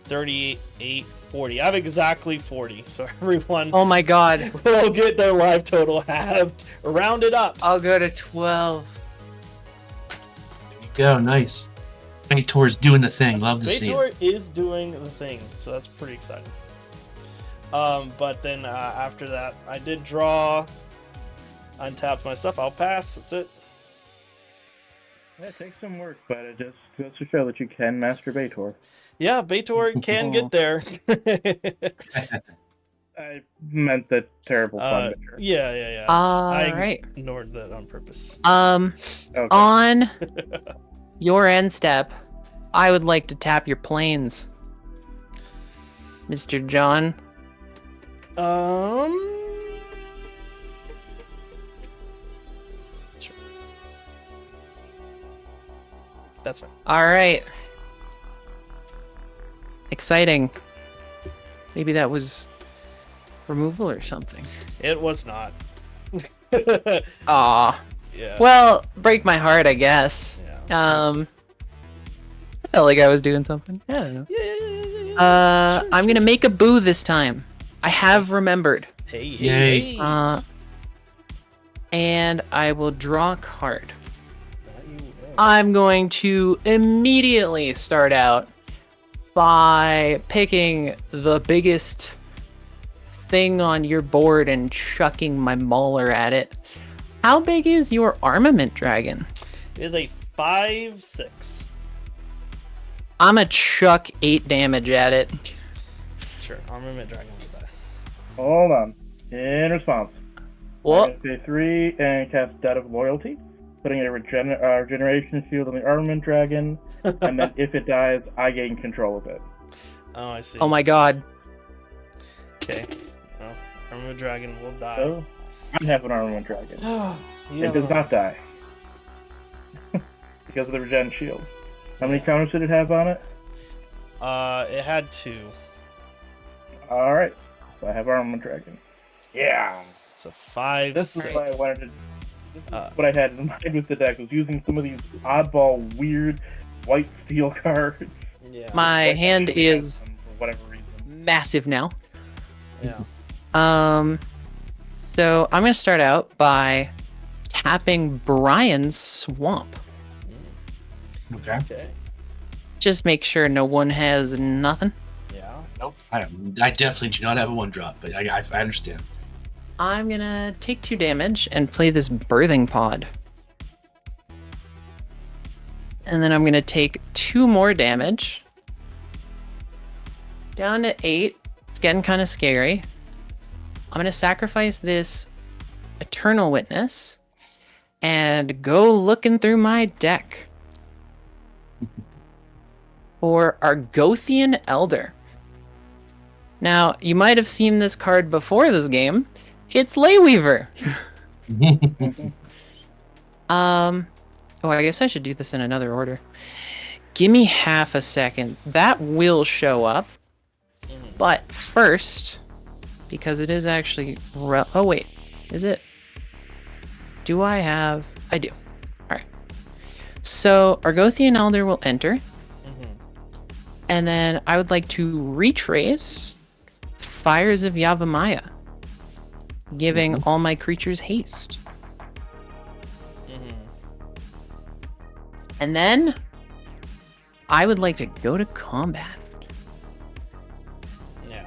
38, 40. I have exactly 40, so everyone Oh my god. will get their live total halved, rounded up. I'll go to 12. There you go. Nice. Baitor's doing the thing. Love to see it. Baitor is doing the thing, so that's pretty exciting. But then after that, I did draw, untapped my stuff. I'll pass. That's it. Yeah, it takes some work, but it just goes to show that you can master Baitor. Yeah, Baitor can get there. I meant the terrible pun. picture. Yeah. All I right. ignored that on purpose. Okay. On your end step, I would like to tap your planes, Mr. John. Sure. That's fine. All right. Exciting. Maybe that was removal or something. It was not. Aw. Yeah. Well, break my heart, I guess. Yeah. I felt like I was doing something. I don't know. Yeah. Sure, I'm gonna make a boo this time. I have remembered. Hey. Yay. And I will draw a card. You will. I'm going to immediately start out by picking the biggest thing on your board and chucking my mauler at it. How big is your armament dragon? It is a 5/6. I'm gonna chuck 8 damage at it. Sure, armament dragon will die. Hold on. In response, What? I'm gonna pay 3 and cast Debt of Loyalty, putting a regeneration shield on the Armament Dragon, and then if it dies, I gain control of it. Oh, I see. Oh my god. Okay. Well, armament dragon will die. So, I have an Armament Dragon. Yeah. It does not die. Because of the regen shield. How many counters did it have on it? It had 2. Alright. So I have Armament Dragon. Yeah! It's a 5/6. This is what I wanted to... This is what I had in mind with the deck, was using some of these oddball, weird, white steel cards. Yeah. My hand is For whatever reason. massive now. Yeah. So I'm gonna start out by tapping Brian's Swamp. Okay. Okay. Just make sure no one has nothing. Yeah. Nope. I definitely do not have a 1-drop, but I understand. I'm gonna take 2 damage and play this Birthing Pod. And then I'm gonna take 2 more damage. Down to 8. It's getting kind of scary. I'm gonna sacrifice this Eternal Witness and go looking through my deck for Argothian Elder. Now, you might have seen this card before this game. It's Layweaver. Oh, I guess I should do this in another order. Give me half a second. That will show up. But first, because it is actually... oh, wait. Is it? Do I have... I do. Alright. So, Argothian Elder will enter. And then I would like to retrace Fires of Yavimaya, giving all my creatures haste. And then I would like to go to combat. Yeah.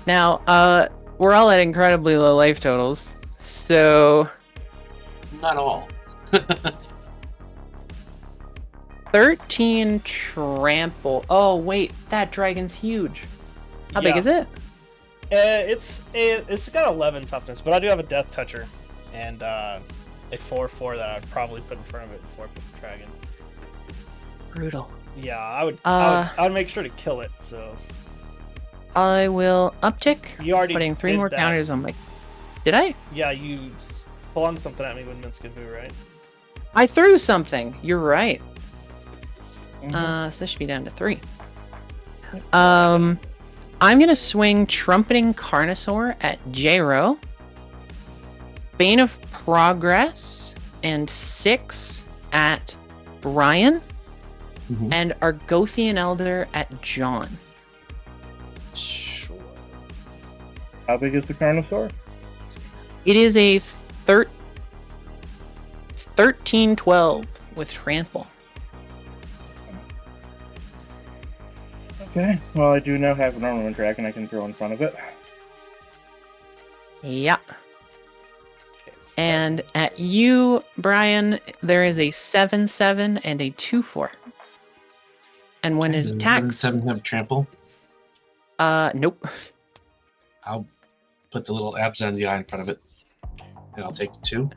Now, we're all at incredibly low life totals, so Not all. 13 trample. Oh wait, that dragon's huge. How big Yeah. is it? It's got 11 toughness, but I do have a Death Toucher and a 4/4 that I'd probably put in front of it before I put the dragon. Brutal. Yeah, I would make sure to kill it. So I will uptick. you already Putting 3 did more that. counters on my. Did I? Yeah, you flung something at me when Minskaboo, right? I threw something. You're right. Mhm. So this should be down to 3. I'm gonna swing Trumpeting Carnosaur at J-Ro. Bane of Progress and 6 at Brian. Mhm. And Argothian Elder at John. Sure. How big is the Carnosaur? It is a 13-12 with Trample. Okay. Well, I do now have an Armament Dragon I can throw in front of it. Yeah. Okay, so And at you, Brian, there is a 7/7 and a 2/4. And when it Does attacks, 7 have trample? nope. I'll put the little abs on the eye in front of it, and I'll take the 2.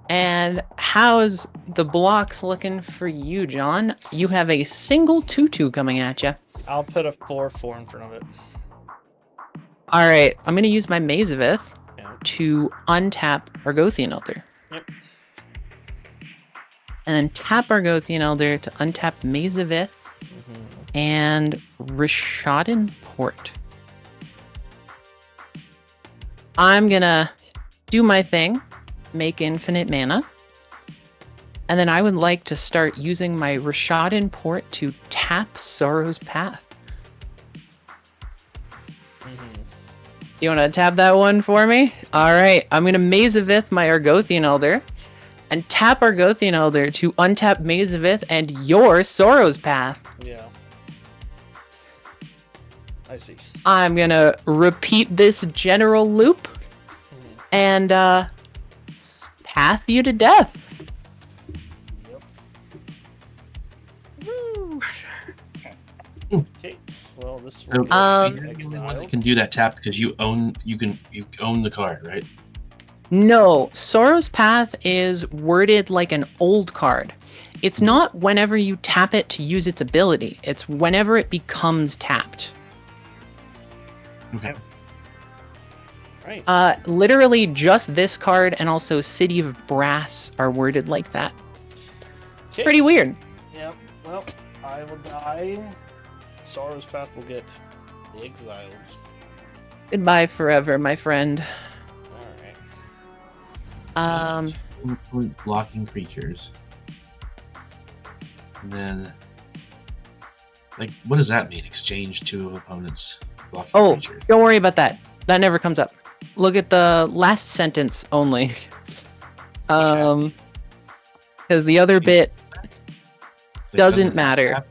And how's the blocks looking for you, John? You have a single 2/2 coming at you. I'll put a 4/4 in front of it. All right, I'm gonna use my Mazavith Yeah. to untap Argothian Elder. Yep. And then tap Argothian Elder to untap Mazavith and Rishadan Port. I'm gonna do my thing, make infinite mana, and then I would like to start using my Rishadan Port to tap Sorrow's Path. You want to tap that one for me? All right, I'm gonna Mazavith my Argothian Elder, and tap Argothian Elder to untap Mazavith and your Sorrow's Path. Yeah. I see. I'm gonna repeat this general loop and path you to death. Yep. Woo. Okay. Well, this So, will get Um, you're the only one exiled. that can do that tap because you own the card, right? No, Sorrow's Path is worded like an old card. It's not whenever you tap it to use its ability. It's whenever it becomes tapped. Okay. Right. Literally just this card and also City of Brass are worded like that. Okay. Pretty weird. Yep. Well, I will die. Sorrow's Path will get exiled. Goodbye forever, my friend. All right. Include blocking creatures. And then, like, what does that mean? Exchange 2 of opponents' blocking Oh, creatures. don't worry about that. That never comes up. Look at the last sentence only. Because the other bit Like, doesn't matter. tap?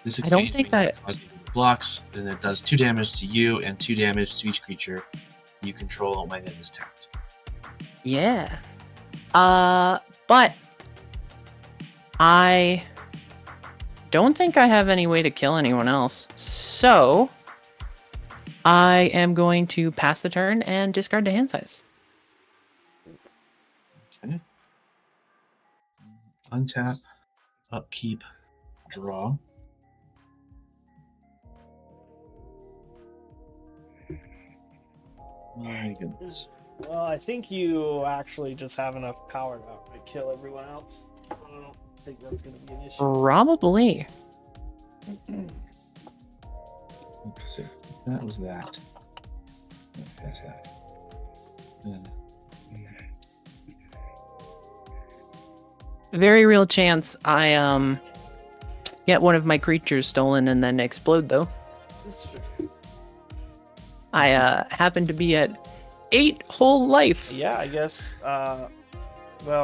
This I don't exchange think means that- it causes blocks, and it does 2 damage to you and 2 damage to each creature you control when it is tapped. Yeah. But I don't think I have any way to kill anyone else. So I am going to pass the turn and discard the hand size. Okay. Untap, upkeep, draw. My goodness. Well, I think you actually just have enough power to outright kill everyone else. I don't think that's going to be an issue. Probably. Let's see. That was that. That's that. Then Very real chance I get one of my creatures stolen and then explode though. That's true. I happen to be at 8 whole life. Yeah, I guess. Well,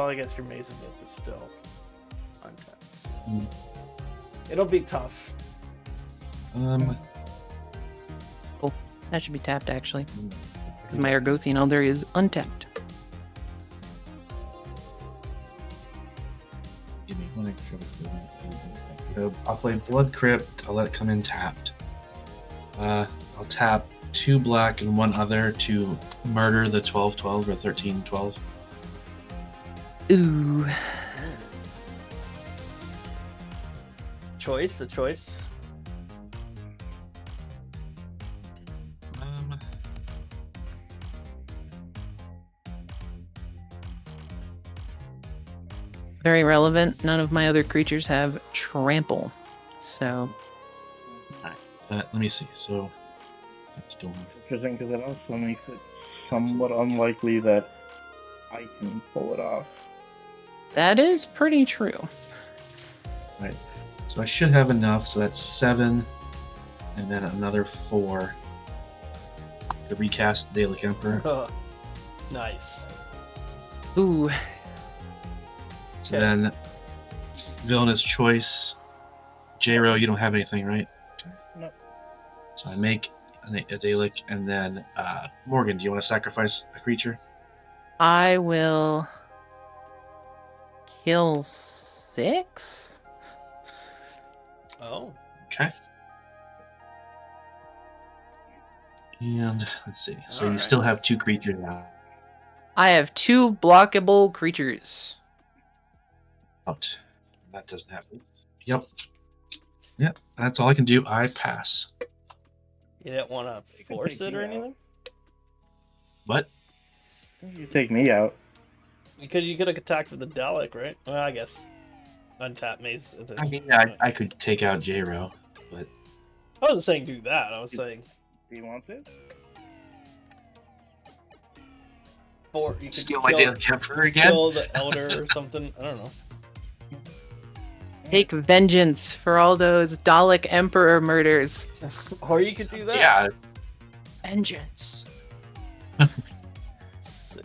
I guess your Mason Myth is still untapped. So. Hmm. It'll be tough. That should be tapped actually. Because my Argothian Elder is untapped. Give me one extra. So I'll play Blood Crypt. I'll let it come in tapped. I'll tap 2 black and 1 other to murder the 12/12 or 13/12. Ooh. A choice. Very relevant. None of my other creatures have trample. So, Let me see. So, that's still Interesting, because it also makes it somewhat unlikely that I can pull it off. that is pretty true. right. So I should have enough. So that's 7, and then another 4 to recast Dalek Emperor. Nice. Ooh. So Okay. then, Villainous Choice. J-Ro, you don't have anything, right? Nope. So I make a Dalek, and then Morgan, do you want to sacrifice a creature? I will kill 6? Oh. Okay. And let's see. So you Alright. still have 2 creatures now. I have 2 blockable creatures. Out. That doesn't happen. Yep. Yep. That's all I can do. I pass. You didn't want to You can force take it or me out. anything? What? You take me out. You could have attacked with the Dalek, right? Well, I guess. Untap maze. If it's... I mean, yeah, I could take out J-Ro, but I wasn't saying do that. I was saying Do you want it? you could steal my Dalek Emperor again? kill the Elder or something. I don't know. Take vengeance for all those Dalek Emperor murders. Or you could do that. Yeah. Vengeance. 6.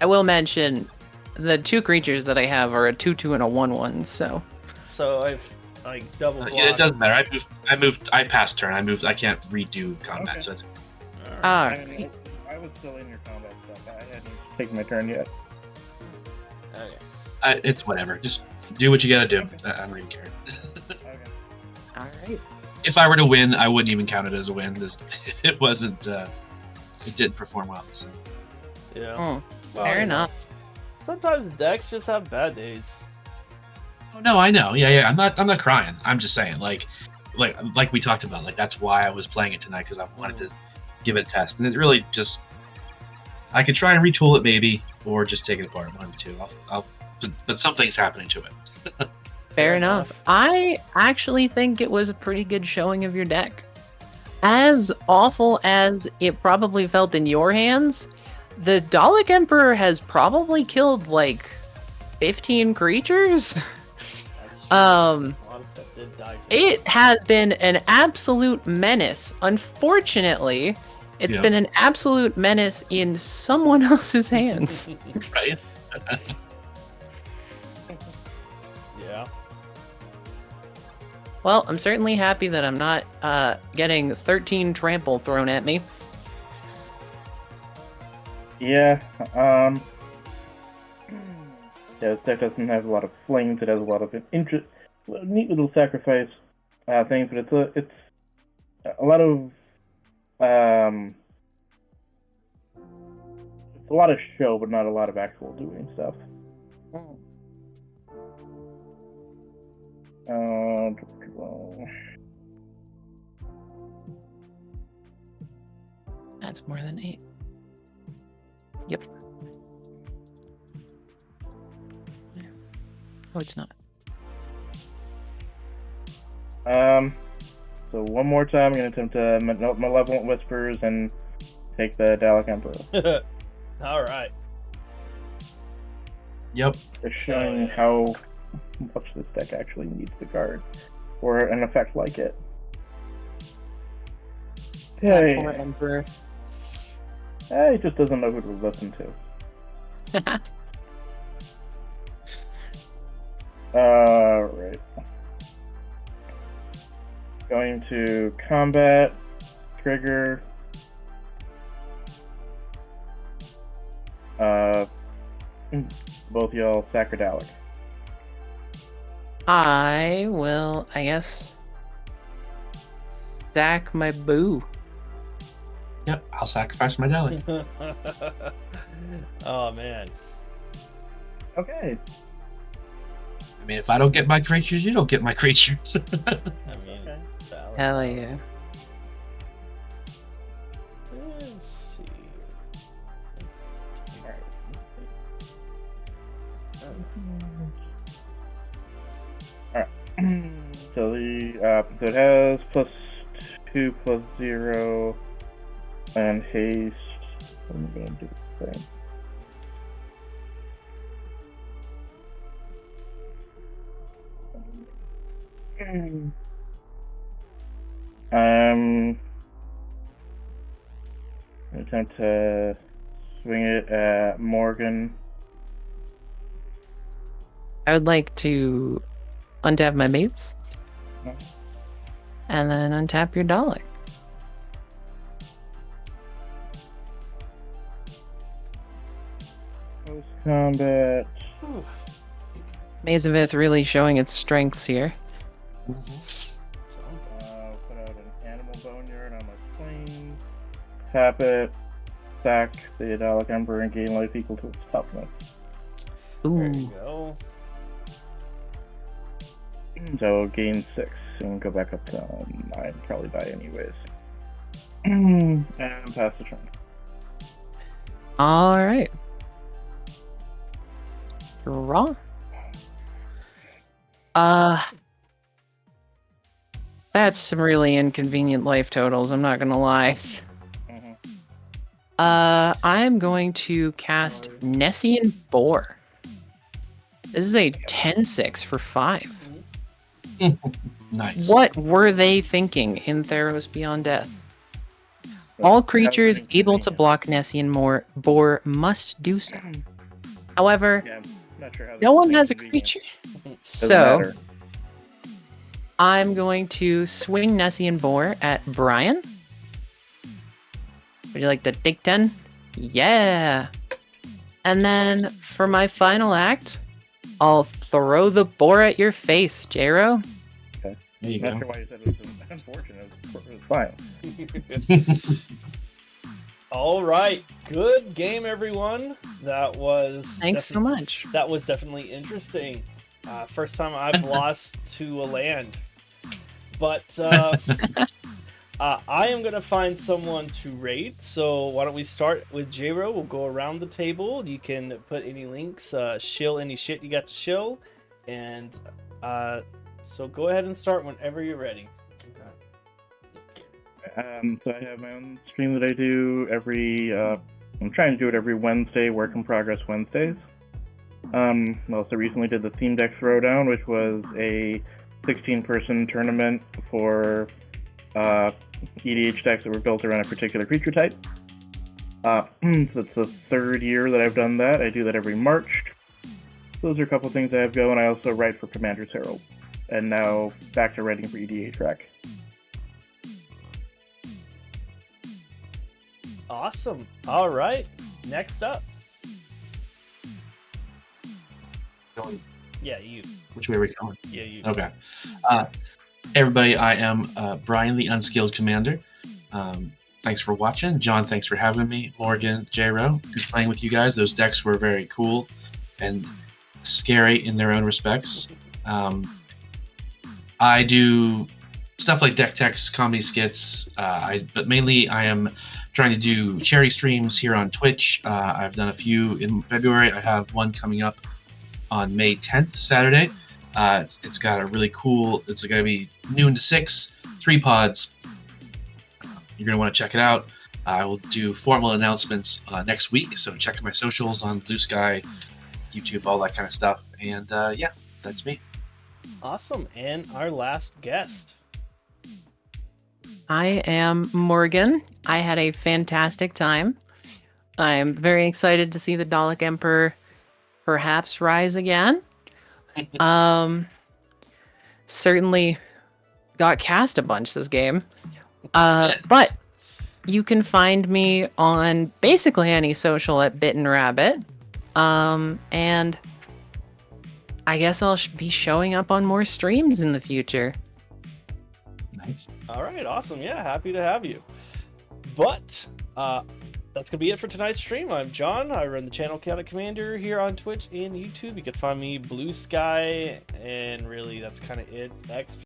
I will mention the 2 creatures that I have are a 2/2 and a 1/1, so So I've double blocked. Yeah, it doesn't matter. I passed turn. I can't redo combat. Okay. So it's, Alright. alright. I was still in your combat stuff. I hadn't taken my turn yet. Okay. it's whatever. Just do what you gotta do. I don't even care. Okay. Alright. If I were to win, I wouldn't even count it as a win. It wasn't. It didn't perform well. So. Yeah. Oh, Well, fair you know, enough. Sometimes decks just have bad days. Oh, no, I know. Yeah. I'm not crying. I'm just saying, like we talked about. Like that's why I was playing it tonight, because I wanted to give it a test, and it really just. I could try and retool it maybe, or just take it apart. One or two. But something's happening to it. Fair enough. I actually think it was a pretty good showing of your deck. As awful as it probably felt in your hands, the Dalek Emperor has probably killed like 15 creatures. That's true. A lot of stuff did die. It has been an absolute menace. Unfortunately, it's Yeah. been an absolute menace in someone else's hands. Right. Yeah. Well, I'm certainly happy that I'm not getting 13 trample thrown at me. Yeah. Yeah, this deck doesn't have a lot of flames. It has a lot of neat little sacrifice things, but it's a lot of it's a lot of show, but not a lot of actual doing stuff. That's more than 8. Yep. Oh, it's not. So one more time, I'm gonna attempt to Malevolent Whispers and take the Dalek Emperor. All right. Yep. Just showing how much this deck actually needs the card for an effect like it. That poor Hey, Emperor. he just doesn't know who to listen to. Alright. Going to combat, trigger. Both y'all Sacred Dalek. I will, I guess, stack my boo. Yep, I'll sacrifice my Dalek. Oh man. Okay. I mean, if I don't get my creatures, you don't get my creatures. I mean, Okay. valid. Hell yeah. Let's see. So so it has +2 +0 and haste. I'm gonna do the same. Attempt to swing it at Morgan. I would like to untap my mates. Mhm. And then untap your Dalek. Post combat. Whew. Mazavith really showing its strengths here. So, Put out an animal boneyard on my plane. Tap it. Sack the Dalek Emperor and gain life equal to its toughness. there you Ooh. go. So gain 6 and go back up to 9. Probably die anyways. And pass the turn. All right. Draw. That's some really inconvenient life totals, I'm not gonna lie. Mhm. I'm going to cast Nessian Boar. This is a 10-6 for 5. Nice. What were they thinking in Theros Beyond Death? All creatures able to block Nessian Boar must do so. However, Yeah, I'm not sure how no this one is has a inconvenient. creature. Doesn't So, matter. I'm going to swing Nessian Boar at Brian. Would you like to take 10? Yeah. And then for my final act, I'll throw the boar at your face, Jero. There you Not go. sure why you said it was unfortunate. It was fine. All right, good game, everyone. That was Thanks so much. That was definitely interesting. First time I've lost to a land, but I am gonna find someone to rate. So why don't we start with Jero? We'll go around the table. You can put any links, shill any shit you got to shill, and so go ahead and start whenever you're ready. So I have my own stream that I do every. I'm trying to do it every Wednesday. Work in Progress Wednesdays. I also recently did the Theme Deck Throwdown, which was a 16-person tournament for EDH decks that were built around a particular creature type. So it's the 3rd year that I've done that. I do that every March. Those are a couple things I have going. I also write for Commander's Herald, and now back to writing for EDH Rec. Awesome. All right. Next up. Yeah, you. Which way are we going? Yeah, you. Okay. Everybody, I am Brian, the Unskilled Commander. Thanks for watching. John, thanks for having me. Morgan, J-Ro, who's playing with you guys. Those decks were very cool and scary in their own respects. I do stuff like deck techs, comedy skits, but mainly I am trying to do charity streams here on Twitch. I've done a few in February. I have one coming up on May 10th, Saturday. It's got a really cool, it's going to be noon to 6, 3 pods. You're going to want to check it out. I will do formal announcements next week, so check my socials on Blue Sky, YouTube, all that kind of stuff. And yeah, that's me. Awesome. And our last guest. I am Morgan. I had a fantastic time. I'm very excited to see the Dalek Emperor perhaps rise again. Certainly got cast a bunch this game. But you can find me on basically any social at Bitten Rabbit. And I guess I'll be showing up on more streams in the future. Nice. All right, awesome. Yeah, happy to have you. But that's gonna be it for tonight's stream. I'm John. I run the channel Chaotic Commander here on Twitch and YouTube. You can find me Blue Sky, and really that's kind of it. X